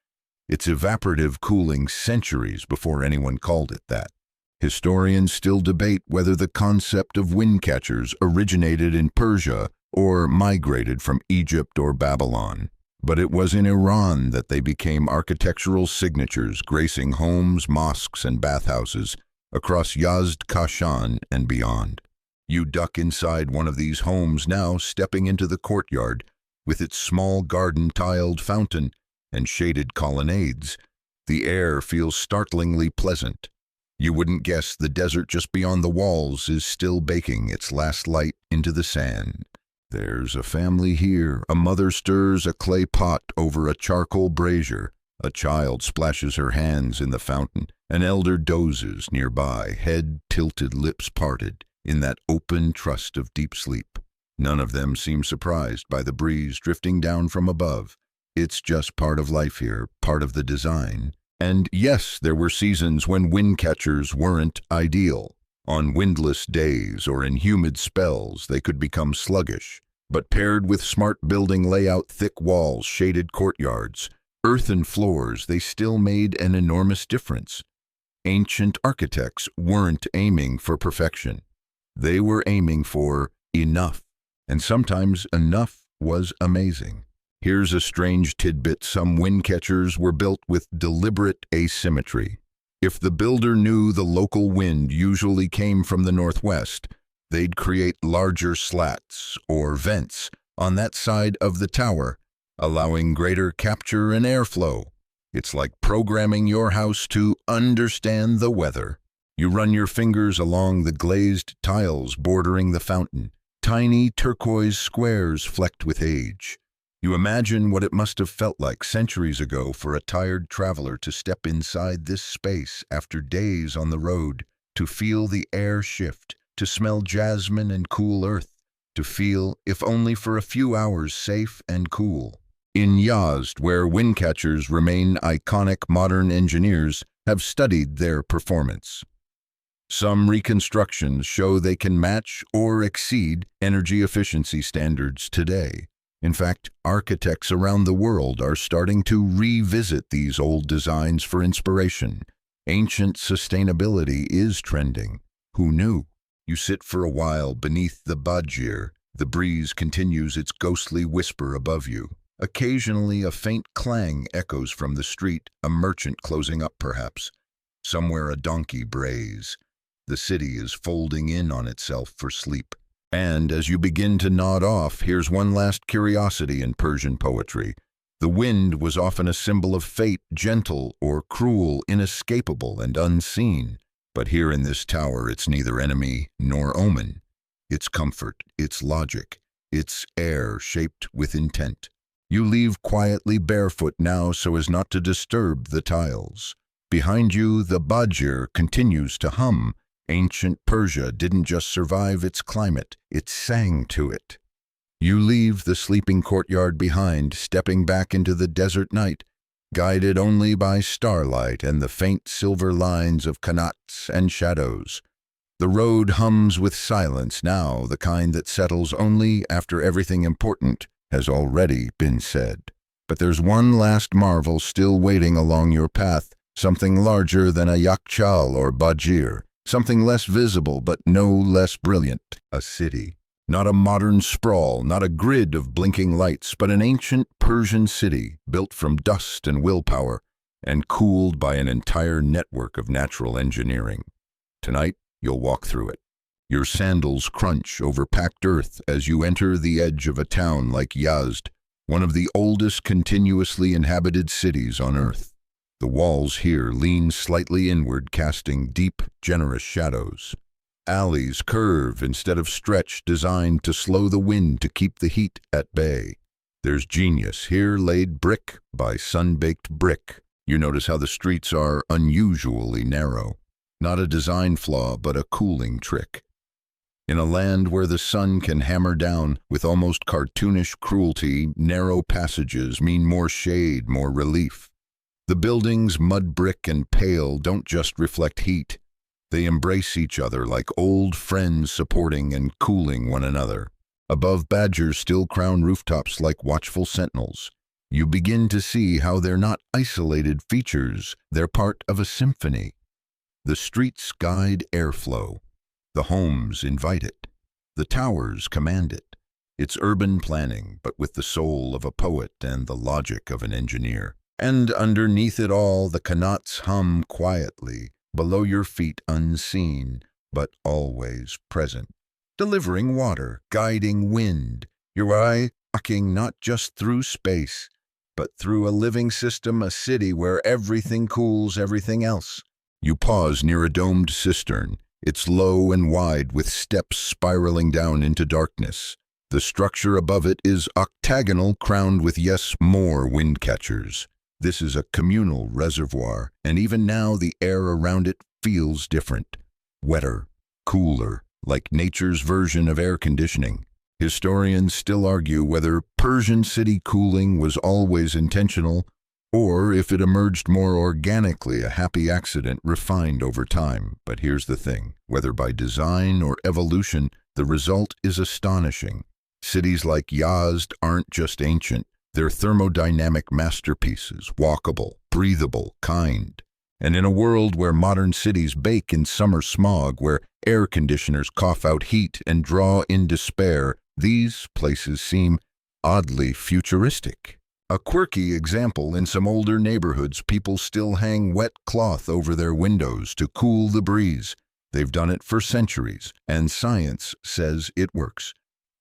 Its evaporative cooling centuries before anyone called it that. Historians still debate whether the concept of windcatchers originated in Persia or migrated from Egypt or Babylon. But it was in Iran that they became architectural signatures, gracing homes, mosques, and bathhouses across Yazd, Kashan, and beyond. You duck inside one of these homes now, stepping into the courtyard with its small garden-tiled fountain and shaded colonnades. The air feels startlingly pleasant. You wouldn't guess the desert just beyond the walls is still baking its last light into the sand. There's a family here. A mother stirs a clay pot over a charcoal brazier. A child splashes her hands in the fountain. An elder dozes nearby, head tilted, lips parted, in that open trust of deep sleep. None of them seem surprised by the breeze drifting down from above. It's just part of life here, part of the design. And yes, there were seasons when windcatchers weren't ideal. On windless days or in humid spells, they could become sluggish. But paired with smart building layout, thick walls, shaded courtyards, earthen floors, they still made an enormous difference. Ancient architects weren't aiming for perfection. They were aiming for enough, and sometimes enough was amazing. Here's a strange tidbit: some windcatchers were built with deliberate asymmetry. If the builder knew the local wind usually came from the northwest, they'd create larger slats or vents on that side of the tower, allowing greater capture and airflow. It's like programming your house to understand the weather. You run your fingers along the glazed tiles bordering the fountain, tiny turquoise squares flecked with age. You imagine what it must have felt like centuries ago for a tired traveler to step inside this space after days on the road, to feel the air shift, to smell jasmine and cool earth, to feel, if only for a few hours, safe and cool. In Yazd, where windcatchers remain iconic, modern engineers have studied their performance. Some reconstructions show they can match or exceed energy efficiency standards today. In fact, architects around the world are starting to revisit these old designs for inspiration. Ancient sustainability is trending. Who knew? You sit for a while beneath the badgir. The breeze continues its ghostly whisper above you. Occasionally, a faint clang echoes from the street, a merchant closing up perhaps. Somewhere a donkey brays. The city is folding in on itself for sleep. And as you begin to nod off, here's one last curiosity in Persian poetry. The wind was often a symbol of fate, gentle or cruel, inescapable and unseen. But here in this tower, it's neither enemy nor omen. It's comfort, it's logic, it's air shaped with intent. You leave quietly barefoot now so as not to disturb the tiles. Behind you, the badgir continues to hum. Ancient Persia didn't just survive its climate, it sang to it. You leave the sleeping courtyard behind, stepping back into the desert night, guided only by starlight and the faint silver lines of qanats and shadows. The road hums with silence now, the kind that settles only after everything important has already been said. But there's one last marvel still waiting along your path, something larger than a yakhchal or badgir. Something less visible but no less brilliant, a city. Not a modern sprawl, not a grid of blinking lights, but an ancient Persian city built from dust and willpower and cooled by an entire network of natural engineering. Tonight, you'll walk through it. Your sandals crunch over packed earth as you enter the edge of a town like Yazd, one of the oldest continuously inhabited cities on earth. The walls here lean slightly inward, casting deep, generous shadows. Alleys curve instead of stretch, designed to slow the wind to keep the heat at bay. There's genius here laid brick by sun-baked brick. You notice how the streets are unusually narrow. Not a design flaw, but a cooling trick. In a land where the sun can hammer down with almost cartoonish cruelty, narrow passages mean more shade, more relief. The buildings, mud brick and pale, don't just reflect heat. They embrace each other like old friends supporting and cooling one another. Above, badgers still crown rooftops like watchful sentinels. You begin to see how they're not isolated features, they're part of a symphony. The streets guide airflow. The homes invite it. The towers command it. It's urban planning, but with the soul of a poet and the logic of an engineer. And underneath it all, the qanats hum quietly, below your feet, unseen, but always present. Delivering water, guiding wind, your eye walking not just through space, but through a living system, a city where everything cools everything else. You pause near a domed cistern. It's low and wide, with steps spiraling down into darkness. The structure above it is octagonal, crowned with more windcatchers. This is a communal reservoir, and even now the air around it feels different. Wetter, cooler, like nature's version of air conditioning. Historians still argue whether Persian city cooling was always intentional, or if it emerged more organically, a happy accident refined over time. But here's the thing, whether by design or evolution, the result is astonishing. Cities like Yazd aren't just ancient. They're thermodynamic masterpieces, walkable, breathable, kind. And in a world where modern cities bake in summer smog, where air conditioners cough out heat and draw in despair, these places seem oddly futuristic. A quirky example: in some older neighborhoods, people still hang wet cloth over their windows to cool the breeze. They've done it for centuries, and science says it works.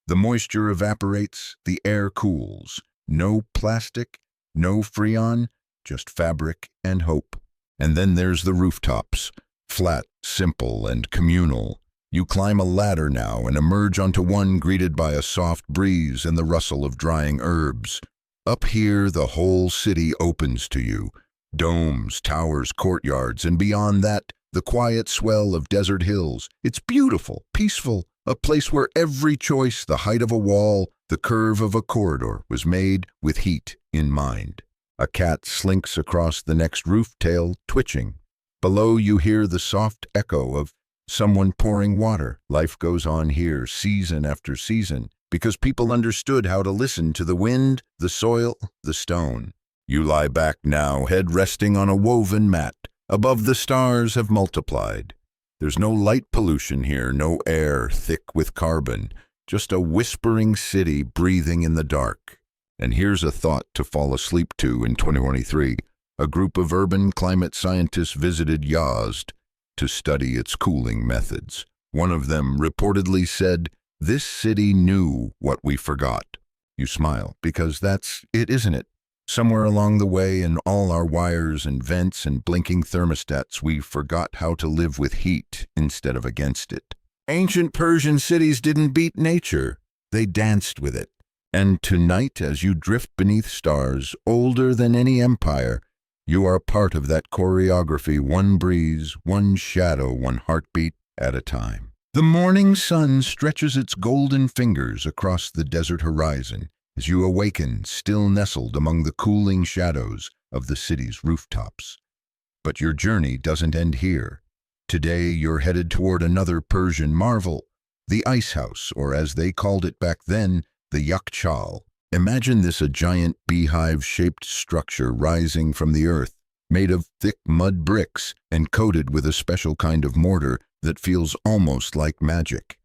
The moisture evaporates, the air cools. No plastic, no freon, just fabric and hope. And then there's the rooftops, flat, simple, and communal. You climb a ladder now and emerge onto one, greeted by a soft breeze and the rustle of drying herbs. Up here, the whole city opens to you. Domes, towers, courtyards, and beyond that, the quiet swell of desert hills. It's beautiful, peaceful, a place where every choice, the height of a wall, the curve of a corridor, was made with heat in mind. A cat slinks across the next roof, tail twitching. Below, you hear the soft echo of someone pouring water. Life goes on here, season after season, because people understood how to listen to the wind, the soil, the stone. You lie back now, head resting on a woven mat. Above, the stars have multiplied. There's no light pollution here, no air thick with carbon, just a whispering city breathing in the dark. And here's a thought to fall asleep to. In 2023, a group of urban climate scientists visited Yakhchāl to study its cooling methods. One of them reportedly said, "This city knew what we forgot." You smile, because that's it, isn't it? Somewhere along the way, in all our wires and vents and blinking thermostats, we forgot how to live with heat instead of against it. Ancient Persian cities didn't beat nature, they danced with it. And tonight, as you drift beneath stars older than any empire, you are part of that choreography, one breeze, one shadow, one heartbeat at a time. The morning sun stretches its golden fingers across the desert horizon as you awaken, still nestled among the cooling shadows of the city's rooftops. But your journey doesn't end here. Today you're headed toward another Persian marvel, the ice house, or as they called it back then, the Yakhchāl. Imagine this: a giant beehive-shaped structure rising from the earth, made of thick mud bricks and coated with a special kind of mortar that feels almost like magic.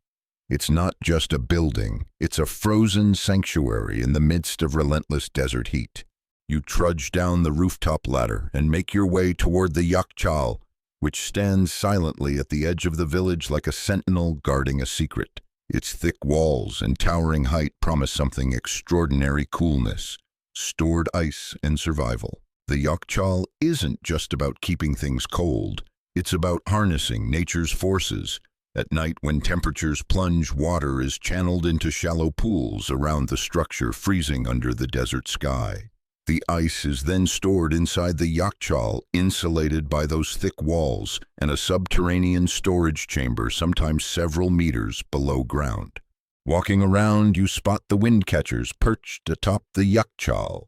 It's not just a building, it's a frozen sanctuary in the midst of relentless desert heat. You trudge down the rooftop ladder and make your way toward the Yakhchāl, which stands silently at the edge of the village like a sentinel guarding a secret. Its thick walls and towering height promise something extraordinary: coolness, stored ice, and survival. The Yakhchāl isn't just about keeping things cold, it's about harnessing nature's forces. At night, when temperatures plunge, water is channeled into shallow pools around the structure, freezing under the desert sky. The ice is then stored inside the Yakhchāl, insulated by those thick walls, and a subterranean storage chamber, sometimes several meters below ground. Walking around, you spot the windcatchers perched atop the Yakhchāl.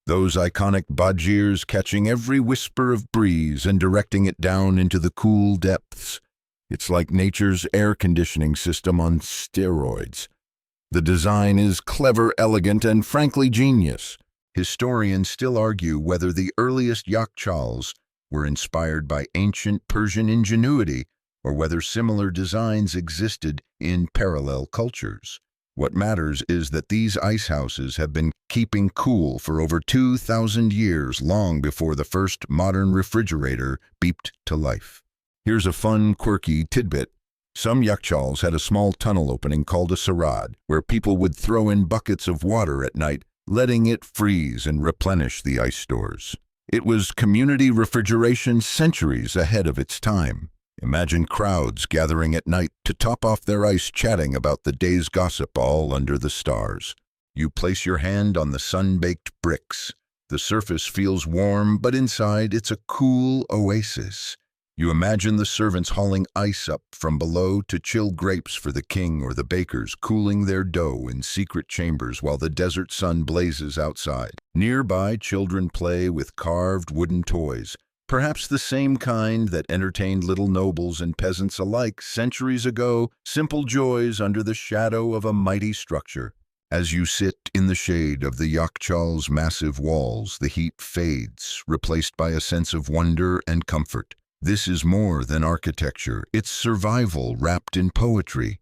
Those iconic badgirs catching every whisper of breeze and directing it down into the cool depths. It's like nature's air conditioning system on steroids. The design is clever, elegant, and frankly genius. Historians still argue whether the earliest Yakhchāls were inspired by ancient Persian ingenuity or whether similar designs existed in parallel cultures. What matters is that these ice houses have been keeping cool for over 2,000 years, long before the first modern refrigerator beeped to life. Here's a fun, quirky tidbit. Some Yakhchāls had a small tunnel opening called a sarad, where people would throw in buckets of water at night, letting it freeze and replenish the ice stores. It was community refrigeration centuries ahead of its time. Imagine crowds gathering at night to top off their ice, chatting about the day's gossip, all under the stars. You place your hand on the sun-baked bricks. The surface feels warm, but inside it's a cool oasis. You imagine the servants hauling ice up from below to chill grapes for the king, or the bakers cooling their dough in secret chambers while the desert sun blazes outside. Nearby, children play with carved wooden toys, perhaps the same kind that entertained little nobles and peasants alike centuries ago, simple joys under the shadow of a mighty structure. As you sit in the shade of the Yakhchāl's massive walls, the heat fades, replaced by a sense of wonder and comfort. This is more than architecture, it's survival wrapped in poetry.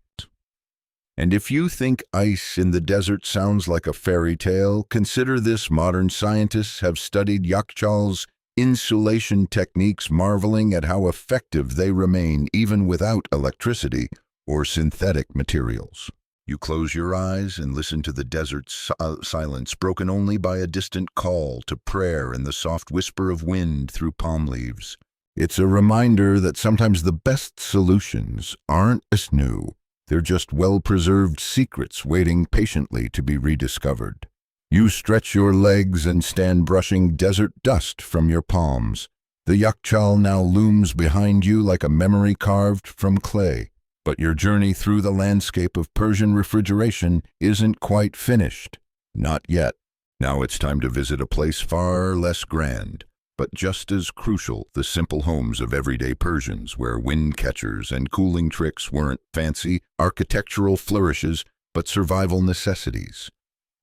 And if you think ice in the desert sounds like a fairy tale, consider this: modern scientists have studied Yakhchāl's insulation techniques, marveling at how effective they remain even without electricity or synthetic materials. You close your eyes and listen to the desert's silence, broken only by a distant call to prayer and the soft whisper of wind through palm leaves. It's a reminder that sometimes the best solutions aren't as new. They're just well-preserved secrets waiting patiently to be rediscovered. You stretch your legs and stand brushing desert dust from your palms. The Yakhchāl now looms behind you like a memory carved from clay. But your journey through the landscape of Persian refrigeration isn't quite finished. Not yet. Now it's time to visit a place far less grand, but just as crucial: the simple homes of everyday Persians, where windcatchers and cooling tricks weren't fancy architectural flourishes, but survival necessities.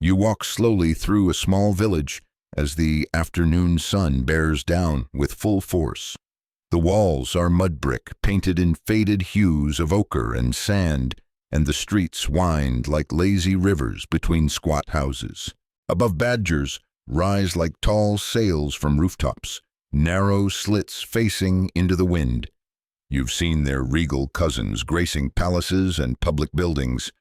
You walk slowly through a small village as the afternoon sun bears down with full force. The walls are mud brick, painted in faded hues of ochre and sand, and the streets wind like lazy rivers between squat houses. Above, badgers rise like tall sails from rooftops, narrow slits facing into the wind. You've seen their regal cousins gracing palaces and public buildings,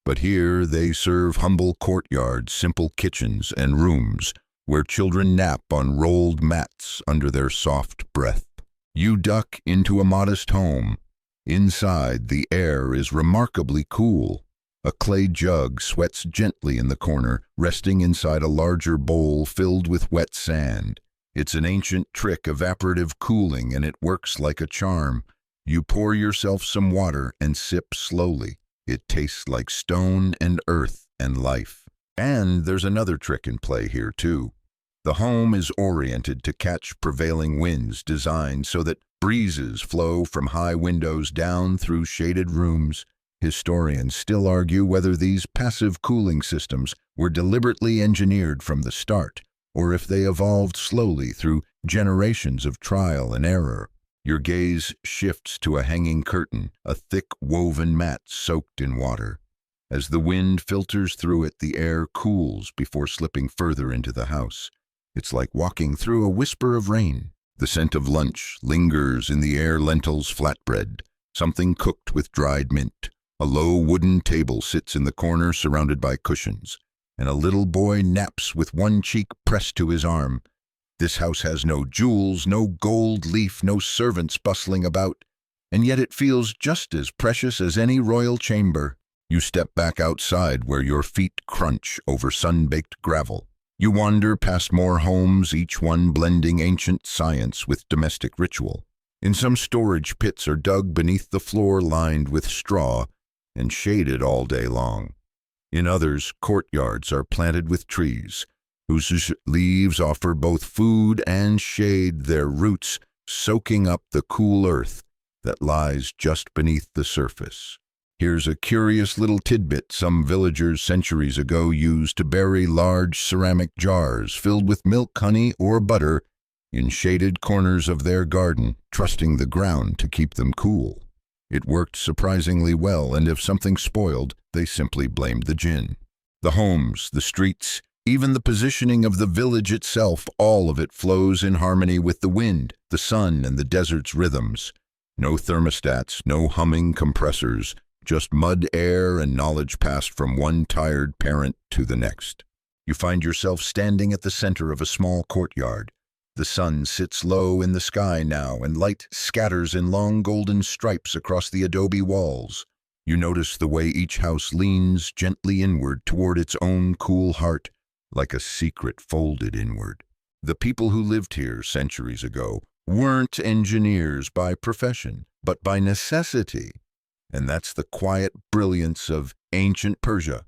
but here they serve humble courtyards, simple kitchens, and rooms where children nap on rolled mats under their soft breath. You duck into a modest home. Inside, the air is remarkably cool. A clay jug sweats gently in the corner, resting inside a larger bowl filled with wet sand. It's an ancient trick, evaporative cooling, and it works like a charm. You pour yourself some water and sip slowly. It tastes like stone and earth and life. And there's another trick in play here, too. The home is oriented to catch prevailing winds, designed so that breezes flow from high windows down through shaded rooms. Historians still argue whether these passive cooling systems were deliberately engineered from the start, or if they evolved slowly through generations of trial and error. Your gaze shifts to a hanging curtain, a thick woven mat soaked in water. As the wind filters through it, the air cools before slipping further into the house. It's like walking through a whisper of rain. The scent of lunch lingers in the air: lentils, flatbread, something cooked with dried mint. A low wooden table sits in the corner, surrounded by cushions, and a little boy naps with one cheek pressed to his arm. This house has no jewels, no gold leaf, no servants bustling about, and yet it feels just as precious as any royal chamber. You step back outside, where your feet crunch over sun-baked gravel. You wander past more homes, each one blending ancient science with domestic ritual. In some, storage pits are dug beneath the floor, lined with straw and shaded all day long. In others, courtyards are planted with trees, whose leaves offer both food and shade, their roots soaking up the cool earth that lies just beneath the surface. Here's a curious little tidbit: some villagers centuries ago used to bury large ceramic jars filled with milk, honey, or butter in shaded corners of their garden, trusting the ground to keep them cool. It worked surprisingly well, and if something spoiled, they simply blamed the jinn. The homes, the streets, even the positioning of the village itself, all of it flows in harmony with the wind, the sun, and the desert's rhythms. No thermostats, no humming compressors, just mud, air, and knowledge passed from one tired parent to the next. You find yourself standing at the center of a small courtyard. The sun sits low in the sky now, and light scatters in long golden stripes across the adobe walls. You notice the way each house leans gently inward toward its own cool heart, like a secret folded inward. The people who lived here centuries ago weren't engineers by profession, but by necessity. And that's the quiet brilliance of ancient Persia.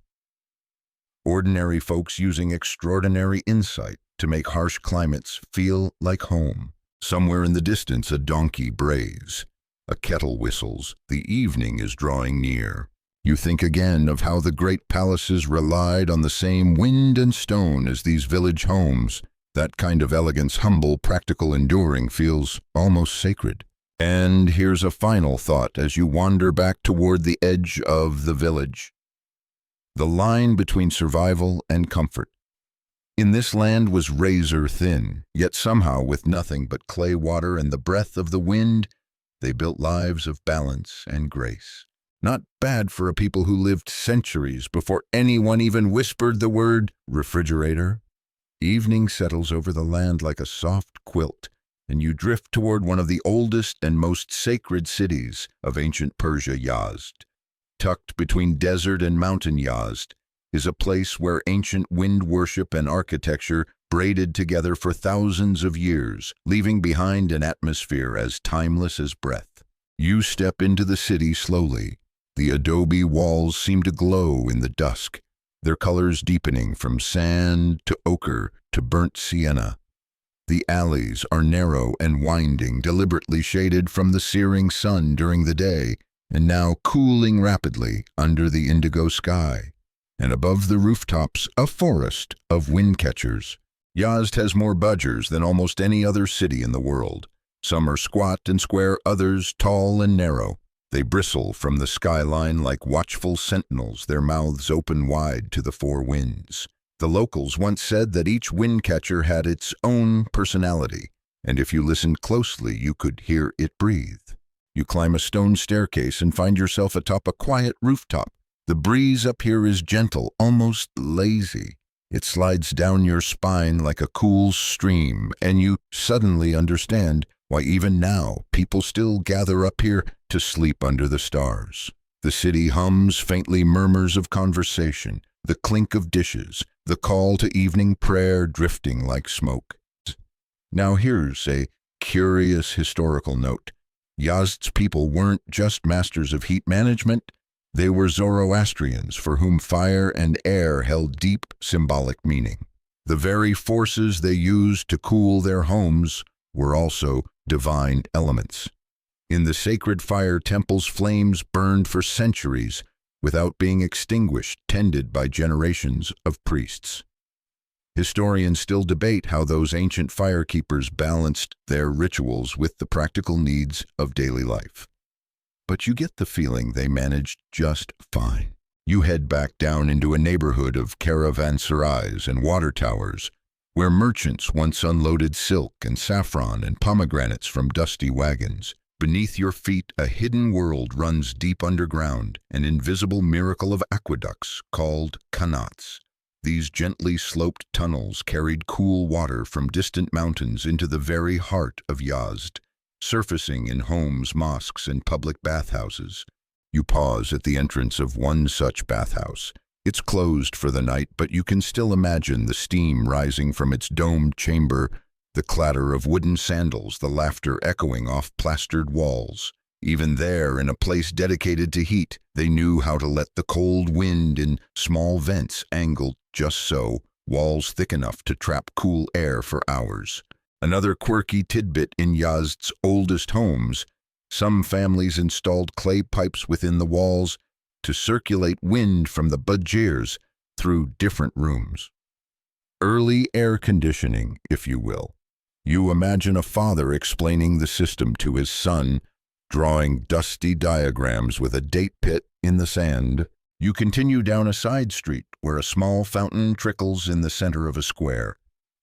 Ordinary folks using extraordinary insight to make harsh climates feel like home. Somewhere in the distance, a donkey brays. A kettle whistles. The evening is drawing near. You think again of how the great palaces relied on the same wind and stone as these village homes. That kind of elegance, humble, practical, enduring, feels almost sacred. And here's a final thought as you wander back toward the edge of the village. The line between survival and comfort. In this land was razor thin, yet somehow with nothing but clay water and the breath of the wind, they built lives of balance and grace. Not bad for a people who lived centuries before anyone even whispered the word refrigerator. Evening settles over the land like a soft quilt, and you drift toward one of the oldest and most sacred cities of ancient Persia, Yazd. Tucked between desert and mountain, Yazd is a place where ancient wind worship and architecture braided together for thousands of years, leaving behind an atmosphere as timeless as breath. You step into the city slowly. The adobe walls seem to glow in the dusk, their colors deepening from sand to ochre to burnt sienna. The alleys are narrow and winding, deliberately shaded from the searing sun during the day, and now cooling rapidly under the indigo sky. And above the rooftops, a forest of windcatchers. Yazd has more badgers than almost any other city in the world. Some are squat and square, others tall and narrow. They bristle from the skyline like watchful sentinels, their mouths open wide to the four winds. The locals once said that each windcatcher had its own personality, and if you listened closely, you could hear it breathe. You climb a stone staircase and find yourself atop a quiet rooftop. The breeze up here is gentle, almost lazy. It slides down your spine like a cool stream, and you suddenly understand why even now people still gather up here to sleep under the stars. The city hums faintly, murmurs of conversation, the clink of dishes, the call to evening prayer drifting like smoke. Now here's a curious historical note. Yazd's people weren't just masters of heat management. They were Zoroastrians for whom fire and air held deep symbolic meaning. The very forces they used to cool their homes were also divine elements. In the sacred fire temples, flames burned for centuries without being extinguished, tended by generations of priests. Historians still debate how those ancient firekeepers balanced their rituals with the practical needs of daily life. But you get the feeling they managed just fine. You head back down into a neighborhood of caravanserais and water towers, where merchants once unloaded silk and saffron and pomegranates from dusty wagons. Beneath your feet, a hidden world runs deep underground, an invisible miracle of aqueducts called qanats. These gently sloped tunnels carried cool water from distant mountains into the very heart of Yazd, surfacing in homes, mosques, and public bathhouses. You pause at the entrance of one such bathhouse. It's closed for the night, but you can still imagine the steam rising from its domed chamber, the clatter of wooden sandals, the laughter echoing off plastered walls. Even there, in a place dedicated to heat, they knew how to let the cold wind in small vents angled just so, walls thick enough to trap cool air for hours. Another quirky tidbit in Yazd's oldest homes, some families installed clay pipes within the walls to circulate wind from the badgirs through different rooms. Early air conditioning, if you will. You imagine a father explaining the system to his son, drawing dusty diagrams with a date pit in the sand. You continue down a side street where a small fountain trickles in the center of a square.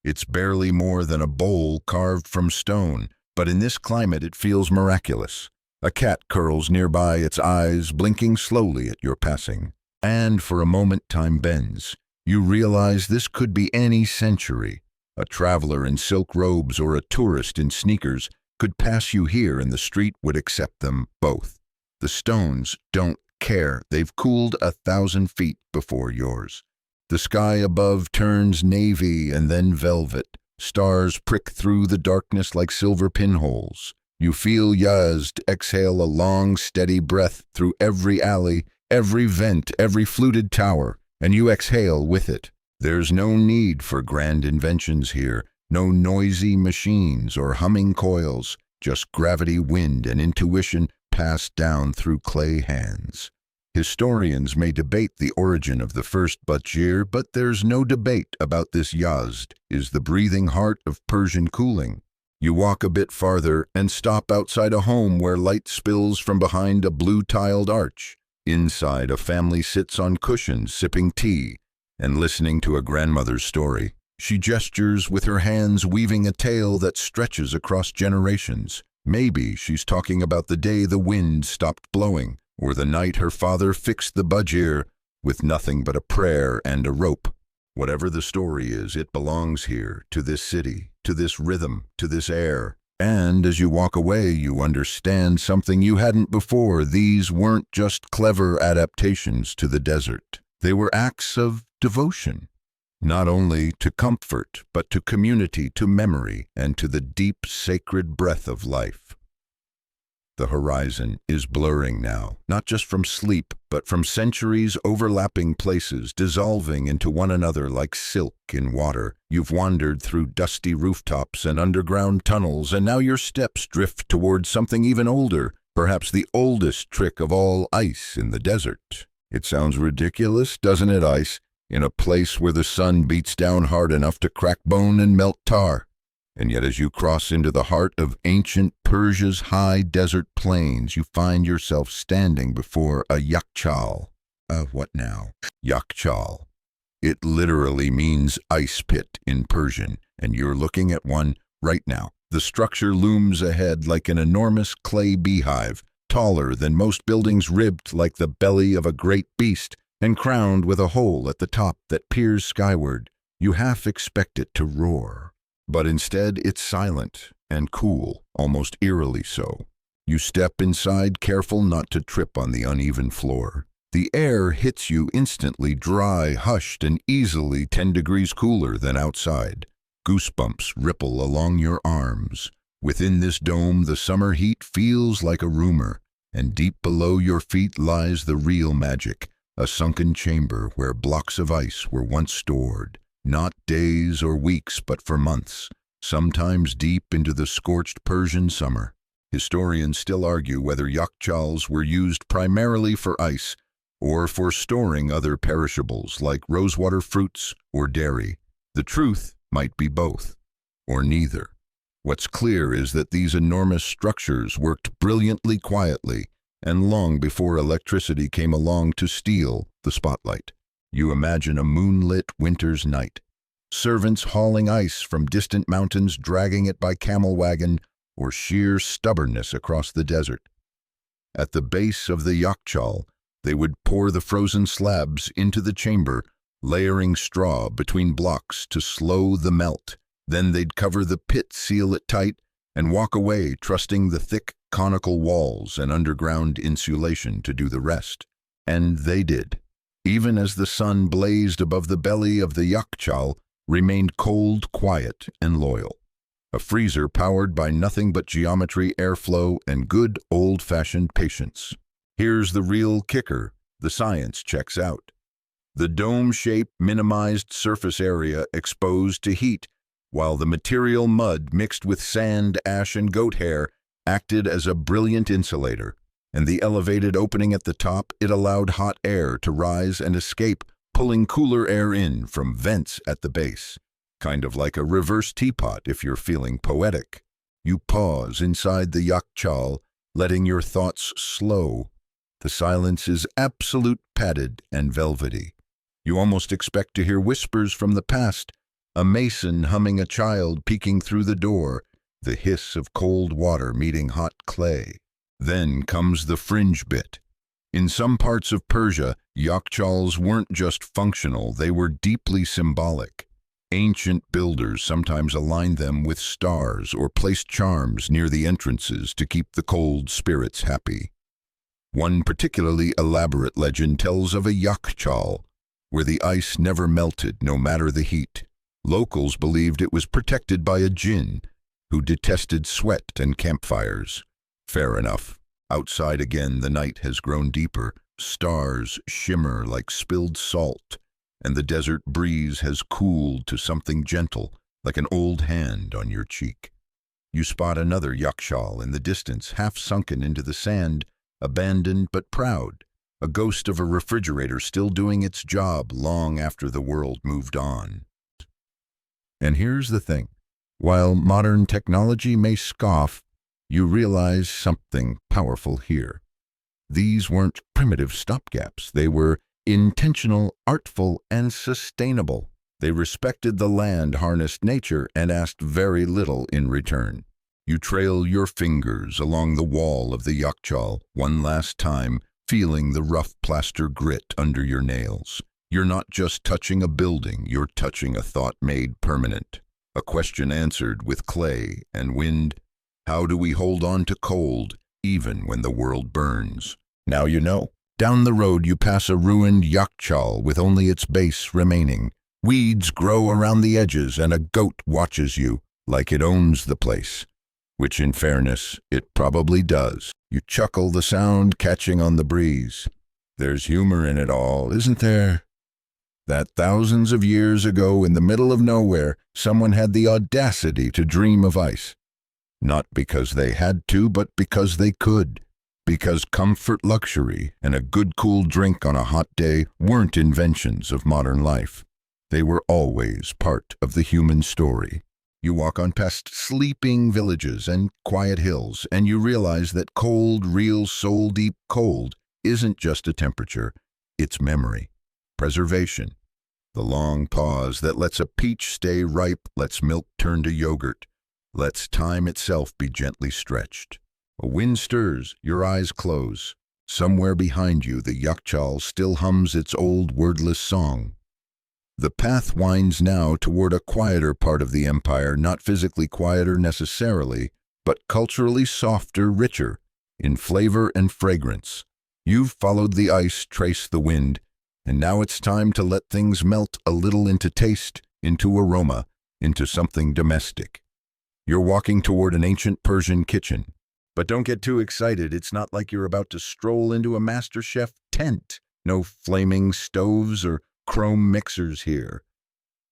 It's barely more than a bowl carved from stone, but in this climate it feels miraculous. A cat curls nearby, its eyes blinking slowly at your passing. And for a moment time bends. You realize this could be any century. A traveler in silk robes or a tourist in sneakers could pass you here and the street would accept them both. The stones don't care. They've cooled 1,000 feet before yours. The sky above turns navy and then velvet. Stars prick through the darkness like silver pinholes. You feel Yazd exhale a long, steady breath through every alley, every vent, every fluted tower, and you exhale with it. There's no need for grand inventions here, no noisy machines or humming coils, just gravity, wind, and intuition passed down through clay hands. Historians may debate the origin of the first badgir, but there's no debate about this Yazd is the breathing heart of Persian cooling. You walk a bit farther and stop outside a home where light spills from behind a blue-tiled arch. Inside, a family sits on cushions sipping tea and listening to a grandmother's story. She gestures with her hands, weaving a tale that stretches across generations. Maybe she's talking about the day the wind stopped blowing, or the night her father fixed the badgir with nothing but a prayer and a rope. Whatever the story is, it belongs here, to this city, to this rhythm, to this air. And as you walk away, you understand something you hadn't before. These weren't just clever adaptations to the desert. They were acts of devotion, not only to comfort, but to community, to memory, and to the deep, sacred breath of life. The horizon is blurring now, not just from sleep, but from centuries overlapping places, dissolving into one another like silk in water. You've wandered through dusty rooftops and underground tunnels, and now your steps drift towards something even older, perhaps the oldest trick of all, ice in the desert. It sounds ridiculous, doesn't it, ice? In a place where the sun beats down hard enough to crack bone and melt tar. And yet as you cross into the heart of ancient Persia's high desert plains, you find yourself standing before a yakhchāl. What now? Yakhchāl. It literally means ice pit in Persian, and you're looking at one right now. The structure looms ahead like an enormous clay beehive, taller than most buildings, ribbed like the belly of a great beast, and crowned with a hole at the top that peers skyward. You half expect it to roar. But instead, it's silent and cool, almost eerily so. You step inside, careful not to trip on the uneven floor. The air hits you instantly, dry, hushed, and easily 10 degrees cooler than outside. Goosebumps ripple along your arms. Within this dome, the summer heat feels like a rumor, and deep below your feet lies the real magic, a sunken chamber where blocks of ice were once stored. Not days or weeks, but for months, sometimes deep into the scorched Persian summer. Historians still argue whether yakhchāls were used primarily for ice or for storing other perishables like rosewater fruits or dairy. The truth might be both, or neither. What's clear is that these enormous structures worked brilliantly quietly and long before electricity came along to steal the spotlight. You imagine a moonlit winter's night. Servants hauling ice from distant mountains, dragging it by camel wagon, or sheer stubbornness across the desert. At the base of the yakhchāl, they would pour the frozen slabs into the chamber, layering straw between blocks to slow the melt. Then they'd cover the pit, seal it tight, and walk away, trusting the thick, conical walls and underground insulation to do the rest. And they did. Even as the sun blazed above the belly of the yakhchāl, remained cold, quiet, and loyal. A freezer powered by nothing but geometry, airflow, and good old-fashioned patience. Here's the real kicker. The science checks out. The dome shape minimized surface area exposed to heat, while the material mud mixed with sand, ash, and goat hair acted as a brilliant insulator. And the elevated opening at the top, it allowed hot air to rise and escape, pulling cooler air in from vents at the base. Kind of like a reverse teapot if you're feeling poetic. You pause inside the yakhchāl, letting your thoughts slow. The silence is absolute, padded, and velvety. You almost expect to hear whispers from the past, a mason humming a child peeking through the door, the hiss of cold water meeting hot clay. Then comes the fringe bit. In some parts of Persia, yakhchāls weren't just functional, they were deeply symbolic. Ancient builders sometimes aligned them with stars or placed charms near the entrances to keep the cold spirits happy. One particularly elaborate legend tells of a yakhchāl, where the ice never melted no matter the heat. Locals believed it was protected by a jinn, who detested sweat and campfires. Fair enough. Outside again, the night has grown deeper. Stars shimmer like spilled salt, and the desert breeze has cooled to something gentle, like an old hand on your cheek. You spot another yakhchāl in the distance, half sunken into the sand, abandoned but proud. a ghost of a refrigerator still doing its job long after the world moved on. And here's the thing. While modern technology may scoff, you realize something powerful here. These weren't primitive stopgaps. They were intentional, artful, and sustainable. They respected the land, harnessed nature, and asked very little in return. You trail your fingers along the wall of the Yakhchāl one last time, feeling the rough plaster grit under your nails. You're not just touching a building, you're touching a thought made permanent. A question answered with clay and wind. How do we hold on to cold, even when the world burns? Now you know. Down the road you pass a ruined Yakhchāl with only its base remaining. Weeds grow around the edges and a goat watches you like it owns the place. Which in fairness, it probably does. You chuckle, the sound catching on the breeze. There's humor in it all, isn't there? That thousands of years ago, in the middle of nowhere, someone had the audacity to dream of ice. Not because they had to, but because they could. Because comfort, luxury, and a good cool drink on a hot day weren't inventions of modern life. They were always part of the human story. You walk on past sleeping villages and quiet hills, and you realize that cold, real, soul-deep cold isn't just a temperature, it's memory, preservation. The long pause that lets a peach stay ripe, lets milk turn to yogurt, lets time itself be gently stretched. A wind stirs, your eyes close. Somewhere behind you, the Yakhchāl still hums its old wordless song. The path winds now toward a quieter part of the empire, not physically quieter necessarily, but culturally softer, richer, in flavor and fragrance. You've followed the ice, traced the wind, and now it's time to let things melt a little into taste, into aroma, into something domestic. You're walking toward an ancient Persian kitchen. But don't get too excited, it's not like you're about to stroll into a master chef tent. No flaming stoves or chrome mixers here.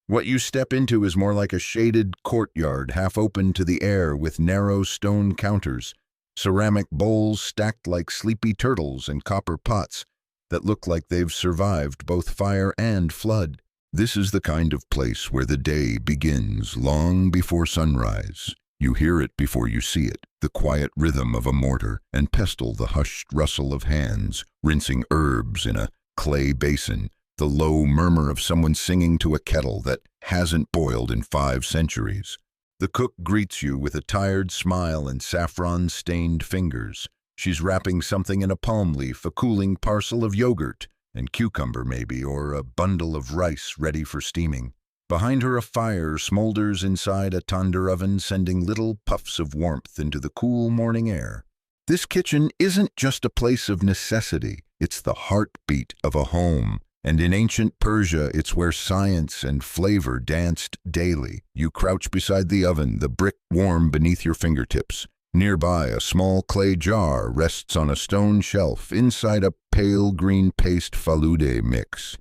What you step into is more like a shaded courtyard, half open to the air with narrow stone counters, ceramic bowls stacked like sleepy turtles, and copper pots that look like they've survived both fire and flood. This is the kind of place where the day begins long before sunrise. You hear it before you see it, the quiet rhythm of a mortar and pestle, the hushed rustle of hands rinsing herbs in a clay basin, the low murmur of someone singing to a kettle that hasn't boiled in 5 centuries. The cook greets you with a tired smile and saffron-stained fingers. She's wrapping something in a palm leaf, a cooling parcel of yogurt, and cucumber maybe, or a bundle of rice ready for steaming. Behind her a fire smolders inside a tandoor oven, sending little puffs of warmth into the cool morning air. This kitchen isn't just a place of necessity, it's the heartbeat of a home. And in ancient Persia, it's where science and flavor danced daily. You crouch beside the oven, the brick warm beneath your fingertips. Nearby, a small clay jar rests on a stone shelf inside a pale green paste falude mix.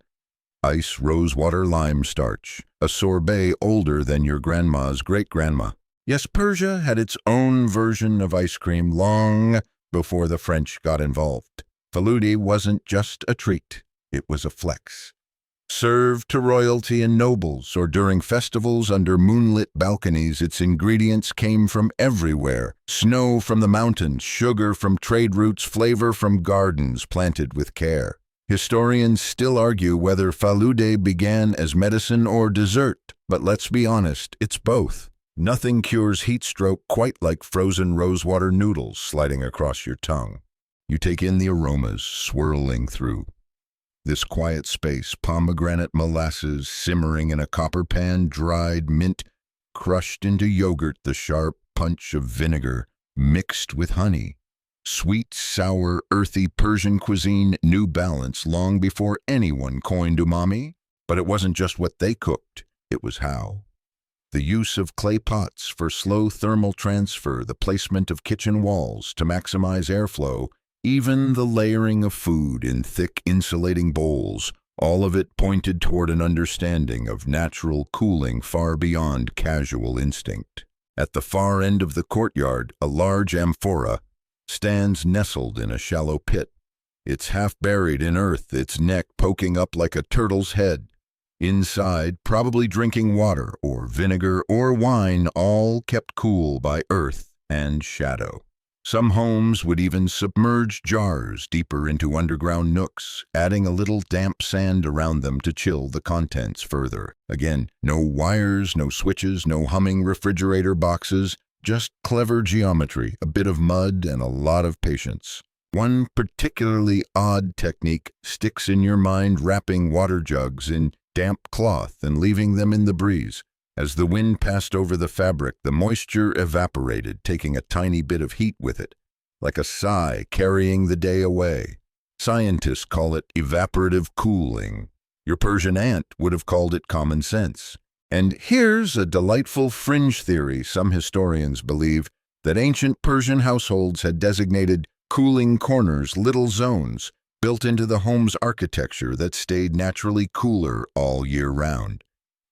Ice, rosewater, lime starch, a sorbet older than your grandma's great-grandma. Yes, Persia had its own version of ice cream long before the French got involved. Falude wasn't just a treat. It was a flex. Served to royalty and nobles, or during festivals under moonlit balconies, its ingredients came from everywhere. Snow from the mountains, sugar from trade routes, flavor from gardens planted with care. Historians still argue whether falude began as medicine or dessert, but let's be honest, it's both. Nothing cures heat stroke quite like frozen rosewater noodles sliding across your tongue. You take in the aromas swirling through. This quiet space, pomegranate molasses simmering in a copper pan, dried mint crushed into yogurt, the sharp punch of vinegar mixed with honey. Sweet, sour, earthy Persian cuisine knew balance long before anyone coined umami. But it wasn't just what they cooked, it was how. The use of clay pots for slow thermal transfer, the placement of kitchen walls to maximize airflow, even the layering of food in thick insulating bowls, all of it pointed toward an understanding of natural cooling far beyond casual instinct. At the far end of the courtyard, a large amphora stands nestled in a shallow pit. It's half buried in earth, its neck poking up like a turtle's head. Inside, probably drinking water or vinegar or wine, all kept cool by earth and shadow. Some homes would even submerge jars deeper into underground nooks, adding a little damp sand around them to chill the contents further. Again, no wires, no switches, no humming refrigerator boxes, just clever geometry, a bit of mud, and a lot of patience. One particularly odd technique sticks in your mind: wrapping water jugs in damp cloth and leaving them in the breeze. As the wind passed over the fabric, the moisture evaporated, taking a tiny bit of heat with it, like a sigh carrying the day away. Scientists call it evaporative cooling. Your Persian aunt would have called it common sense. And here's a delightful fringe theory. Some historians believe that ancient Persian households had designated cooling corners, little zones, built into the home's architecture that stayed naturally cooler all year round.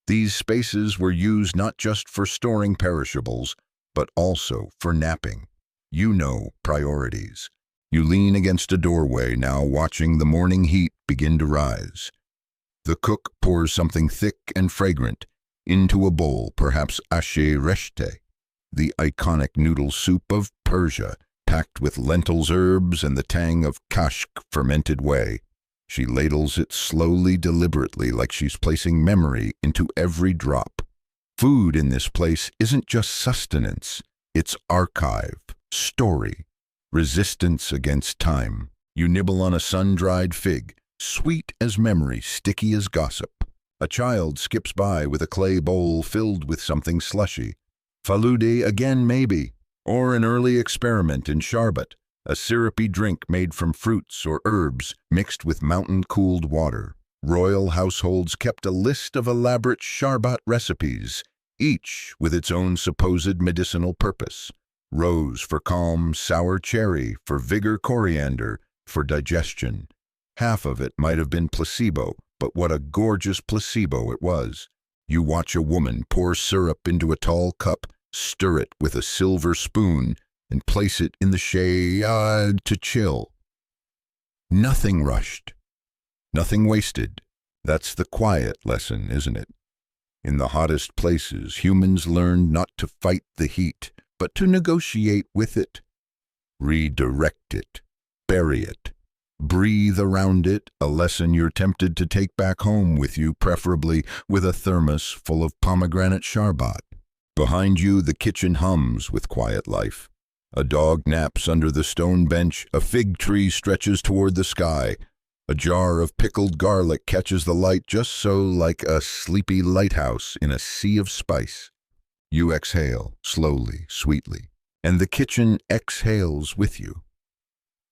These spaces were used not just for storing perishables, but also for napping. You know, priorities. You lean against a doorway now, watching the morning heat begin to rise. The cook pours something thick and fragrant into a bowl, perhaps ashe reshte, the iconic noodle soup of Persia, packed with lentils, herbs, and the tang of kashk fermented whey. She ladles it slowly, deliberately, like she's placing memory into every drop. Food in this place isn't just sustenance, it's archive, story, resistance against time. You nibble on a sun-dried fig, sweet as memory, sticky as gossip. A child skips by with a clay bowl filled with something slushy. Falude again, maybe, or an early experiment in sharbat, a syrupy drink made from fruits or herbs mixed with mountain-cooled water. Royal households kept a list of elaborate sharbat recipes, each with its own supposed medicinal purpose. Rose for calm, sour cherry for vigor, coriander for digestion. Half of it might have been placebo, but what a gorgeous placebo it was. You watch a woman pour syrup into a tall cup, stir it with a silver spoon, and place it in the shade to chill. Nothing rushed, nothing wasted. That's the quiet lesson, isn't it? In the hottest places, humans learned not to fight the heat, but to negotiate with it. Redirect it, bury it, breathe around it, a lesson you're tempted to take back home with you, preferably with a thermos full of pomegranate sharbat. Behind you, the kitchen hums with quiet life. A dog naps under the stone bench, a fig tree stretches toward the sky. A jar of pickled garlic catches the light just so, like a sleepy lighthouse in a sea of spice. You exhale, slowly, sweetly, and the kitchen exhales with you.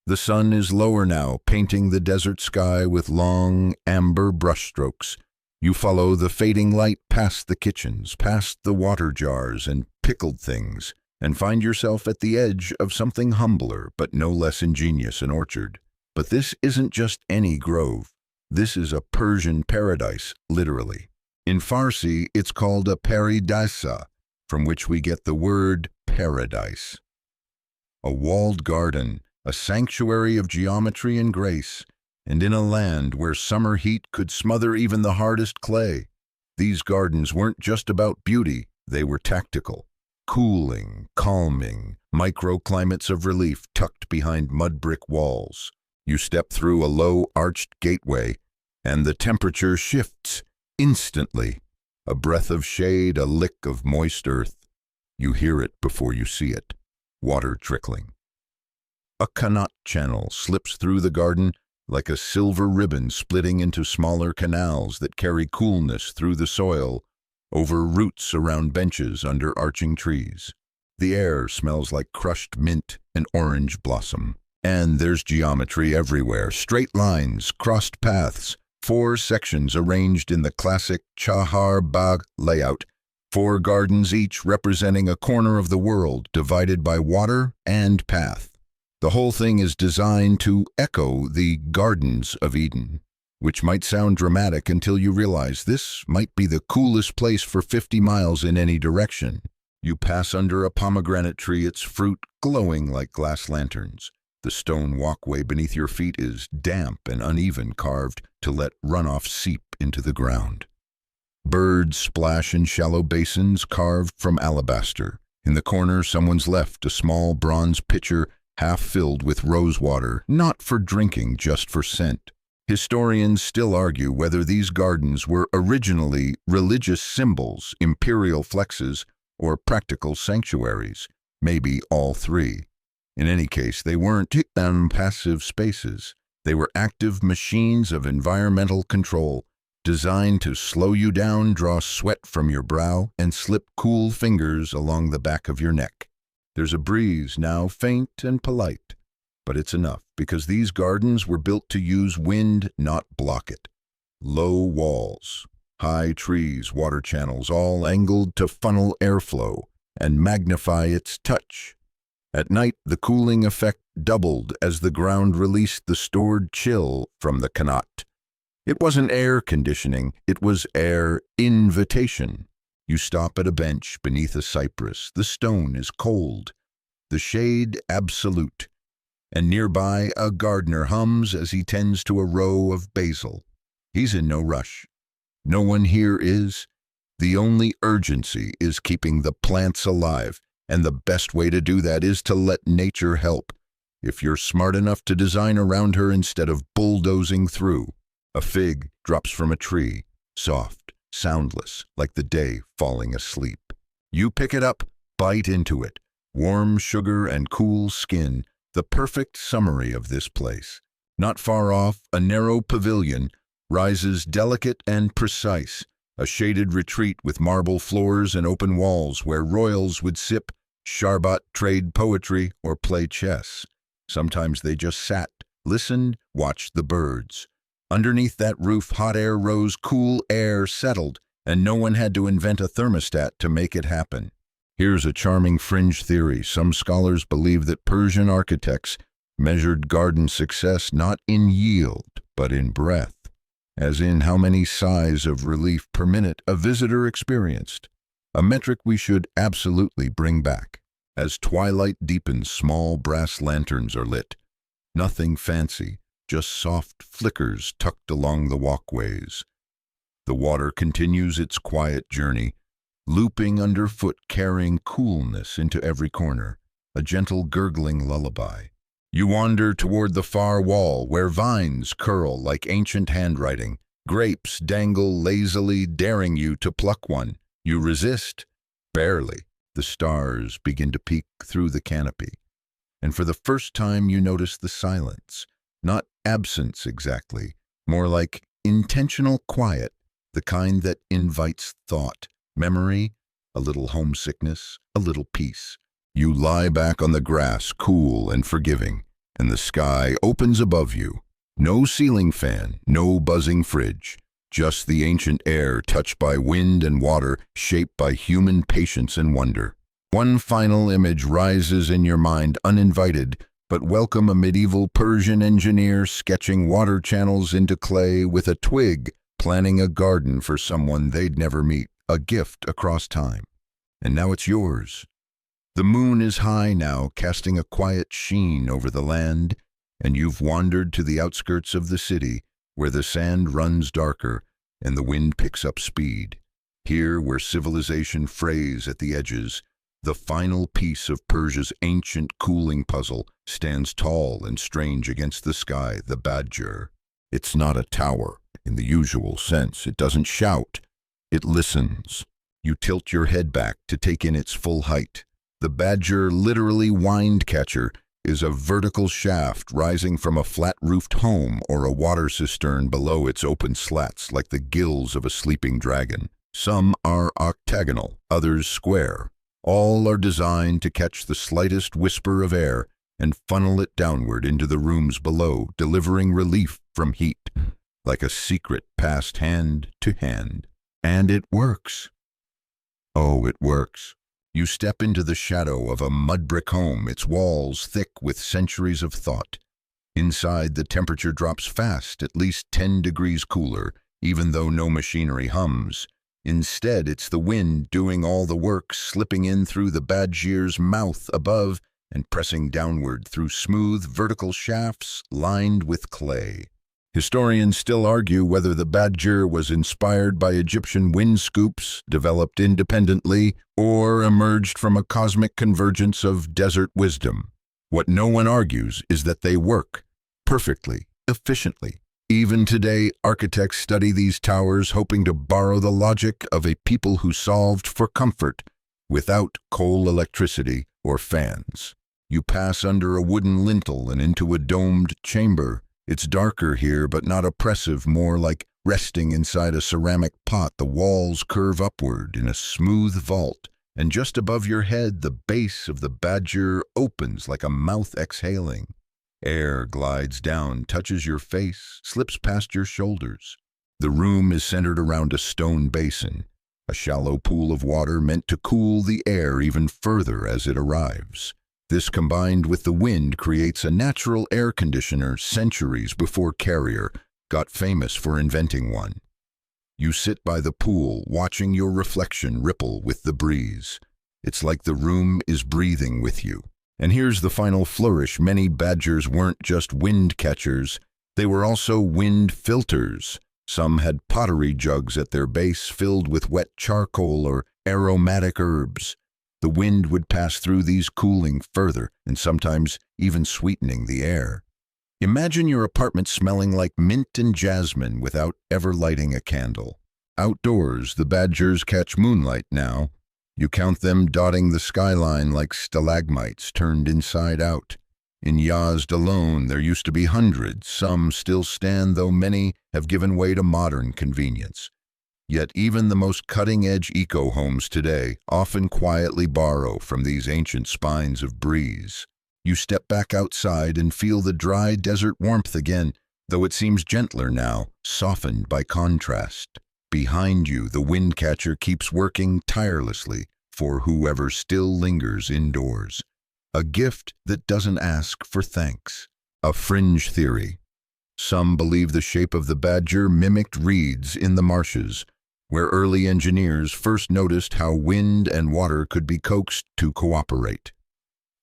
The sun is lower now, painting the desert sky with long, amber brushstrokes. You follow the fading light past the kitchens, past the water jars and pickled things, and find yourself at the edge of something humbler, but no less ingenious, an orchard. But this isn't just any grove. This is a Persian paradise, literally. In Farsi, it's called a paradisa, from which we get the word paradise. A walled garden, a sanctuary of geometry and grace, and in a land where summer heat could smother even the hardest clay. These gardens weren't just about beauty, they were tactical. Cooling, calming, microclimates of relief tucked behind mud brick walls. You step through a low arched gateway, and the temperature shifts instantly. A breath of shade, a lick of moist earth. You hear it before you see it. Water trickling. A Qanat channel slips through the garden like a silver ribbon splitting into smaller canals that carry coolness through the soil, over roots around benches under arching trees. The air smells like crushed mint and orange blossom. And there's geometry everywhere, straight lines, crossed paths, 4 sections arranged in the classic Chahar Bagh layout, 4 gardens each representing a corner of the world divided by water and path. The whole thing is designed to echo the Gardens of Eden, which might sound dramatic until you realize this might be the coolest place for 50 miles in any direction. You pass under a pomegranate tree, its fruit glowing like glass lanterns. The stone walkway beneath your feet is damp and uneven, carved to let runoff seep into the ground. Birds splash in shallow basins carved from alabaster. In the corner, someone's left a small bronze pitcher half filled with rose water, not for drinking, just for scent. Historians still argue whether these gardens were originally religious symbols, imperial flexes, or practical sanctuaries, maybe all three. In any case, they weren't passive spaces. They were active machines of environmental control, designed to slow you down, draw sweat from your brow, and slip cool fingers along the back of your neck. There's a breeze now, faint and polite, but it's enough, because these gardens were built to use wind, not block it. Low walls, high trees, water channels, all angled to funnel airflow and magnify its touch. At night, the cooling effect doubled as the ground released the stored chill from the qanat. It wasn't air conditioning, it was air invitation. You stop at a bench beneath a cypress. The stone is cold, the shade absolute, and nearby a gardener hums as he tends to a row of basil. He's in no rush. No one here is. The only urgency is keeping the plants alive, and the best way to do that is to let nature help. If you're smart enough to design around her instead of bulldozing through. A fig drops from a tree, soft, soundless, like the day falling asleep. You pick it up, bite into it. Warm sugar and cool skin, the perfect summary of this place. Not far off, a narrow pavilion rises delicate and precise, a shaded retreat with marble floors and open walls where royals would sip sharbat, trade poetry, or play chess. Sometimes they just sat, listened, watched the birds. Underneath that roof, hot air rose, cool air settled, and no one had to invent a thermostat to make it happen. Here's a charming fringe theory. Some scholars believe that Persian architects measured garden success not in yield, but in breadth, as in how many sighs of relief per minute a visitor experienced, a metric we should absolutely bring back. As twilight deepens, small brass lanterns are lit. Nothing fancy, just soft flickers tucked along the walkways. The water continues its quiet journey, looping underfoot, carrying coolness into every corner, a gentle gurgling lullaby. You wander toward the far wall, where vines curl like ancient handwriting. Grapes dangle lazily, daring you to pluck one. You resist, barely. The stars begin to peek through the canopy. And for the first time you notice the silence. Not absence exactly, more like intentional quiet, the kind that invites thought, memory, a little homesickness, a little peace. You lie back on the grass, cool and forgiving, and the sky opens above you. No ceiling fan, no buzzing fridge, just the ancient air touched by wind and water, shaped by human patience and wonder. One final image rises in your mind, uninvited, but welcome: a medieval Persian engineer sketching water channels into clay with a twig, planning a garden for someone they'd never meet, a gift across time. And now it's yours. The moon is high now, casting a quiet sheen over the land, and you've wandered to the outskirts of the city, where the sand runs darker and the wind picks up speed. Here, where civilization frays at the edges, the final piece of Persia's ancient cooling puzzle stands tall and strange against the sky, the badger. It's not a tower, in the usual sense. It doesn't shout. It listens. You tilt your head back to take in its full height. The badger, literally windcatcher, is a vertical shaft rising from a flat-roofed home or a water cistern below its open slats, like the gills of a sleeping dragon. Some are octagonal, others square. All are designed to catch the slightest whisper of air and funnel it downward into the rooms below, delivering relief from heat, like a secret passed hand to hand. And it works. Oh, it works. You step into the shadow of a mud-brick home, its walls thick with centuries of thought. Inside, the temperature drops fast, at least 10 degrees cooler, even though no machinery hums. Instead, it's the wind doing all the work, slipping in through the badger's mouth above and pressing downward through smooth vertical shafts lined with clay. Historians still argue whether the badger was inspired by Egyptian wind scoops developed independently or emerged from a cosmic convergence of desert wisdom. What no one argues is that they work perfectly, efficiently. Even today, architects study these towers hoping to borrow the logic of a people who solved for comfort without coal electricity or fans. You pass under a wooden lintel and into a domed chamber. It's darker here, but not oppressive, more like resting inside a ceramic pot. The walls curve upward in a smooth vault, and just above your head, the base of the badger opens like a mouth exhaling. Air glides down, touches your face, slips past your shoulders. The room is centered around a stone basin, a shallow pool of water meant to cool the air even further as it arrives. This, combined with the wind, creates a natural air conditioner centuries before Carrier got famous for inventing one. You sit by the pool, watching your reflection ripple with the breeze. It's like the room is breathing with you. And here's the final flourish. Many badgers weren't just wind catchers, they were also wind filters. Some had pottery jugs at their base filled with wet charcoal or aromatic herbs. The wind would pass through these, cooling further and sometimes even sweetening the air. Imagine your apartment smelling like mint and jasmine without ever lighting a candle. Outdoors, the badgers catch moonlight now. You count them dotting the skyline like stalagmites turned inside out. In Yazd alone, there used to be hundreds. Some still stand, though many have given way to modern convenience. Yet even the most cutting-edge eco-homes today often quietly borrow from these ancient spines of breeze. You step back outside and feel the dry desert warmth again, though it seems gentler now, softened by contrast. Behind you, the windcatcher keeps working tirelessly for whoever still lingers indoors. A gift that doesn't ask for thanks. A fringe theory. Some believe the shape of the badger mimicked reeds in the marshes, where early engineers first noticed how wind and water could be coaxed to cooperate.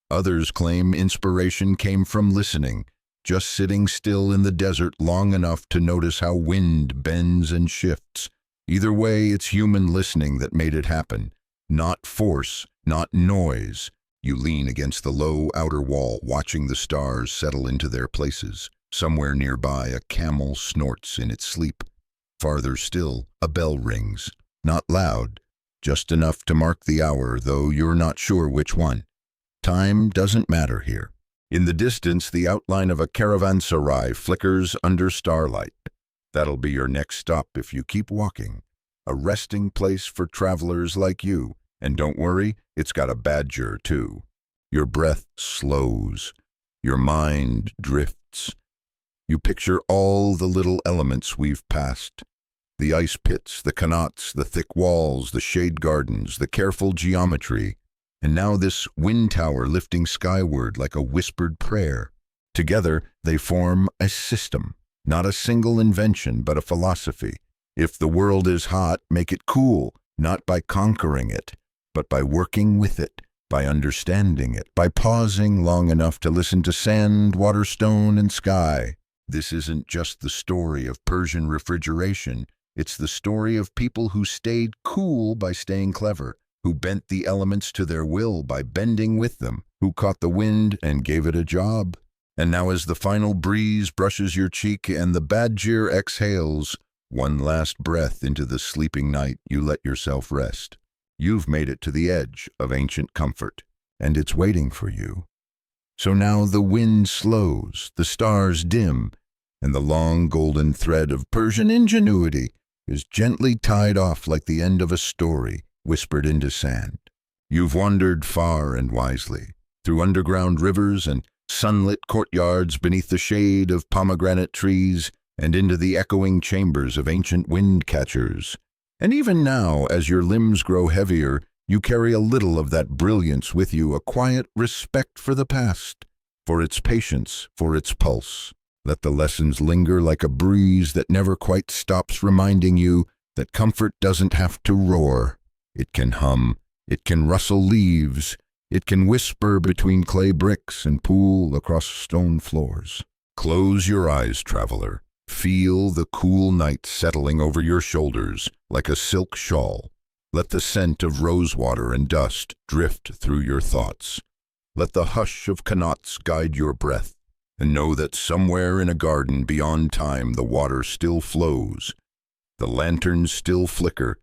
Others claim inspiration came from listening, just sitting still in the desert long enough to notice how wind bends and shifts. Either way, it's human listening that made it happen. Not force, not noise. You lean against the low outer wall, watching the stars settle into their places. Somewhere nearby, a camel snorts in its sleep. Farther still, a bell rings. Not loud, just enough to mark the hour, though you're not sure which one. Time doesn't matter here. In the distance, the outline of a caravanserai flickers under starlight. That'll be your next stop if you keep walking. A resting place for travelers like you. And don't worry, it's got a badger too. Your breath slows. Your mind drifts. You picture all the little elements we've passed. The ice pits, the qanats, the thick walls, the shade gardens, the careful geometry. And now this wind tower lifting skyward like a whispered prayer. Together, they form a system. Not a single invention, but a philosophy. If the world is hot, make it cool, not by conquering it, but by working with it, by understanding it, by pausing long enough to listen to sand, water, stone, and sky. This isn't just the story of Persian refrigeration. It's the story of people who stayed cool by staying clever, who bent the elements to their will by bending with them, who caught the wind and gave it a job. And now as the final breeze brushes your cheek and the badger exhales, one last breath into the sleeping night, you let yourself rest. You've made it to the edge of ancient comfort, and it's waiting for you. So now the wind slows, the stars dim, and the long golden thread of Persian ingenuity is gently tied off like the end of a story whispered into sand. You've wandered far and wisely, through underground rivers and sunlit courtyards beneath the shade of pomegranate trees, and into the echoing chambers of ancient wind-catchers. And even now, as your limbs grow heavier, you carry a little of that brilliance with you, a quiet respect for the past, for its patience, for its pulse. Let the lessons linger like a breeze that never quite stops, reminding you that comfort doesn't have to roar. It can hum, it can rustle leaves, It can whisper between clay bricks and pool across stone floors. Close your eyes, traveler. Feel the cool night settling over your shoulders like a silk shawl. Let the scent of rosewater and dust drift through your thoughts. Let the hush of qanats guide your breath, and know that somewhere in a garden beyond time the water still flows, the lanterns still flicker,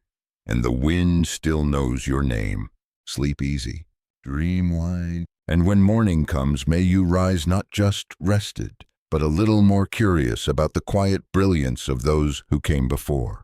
and the wind still knows your name. Sleep easy, dream wide, and when morning comes, may you rise not just rested, but a little more curious about the quiet brilliance of those who came before.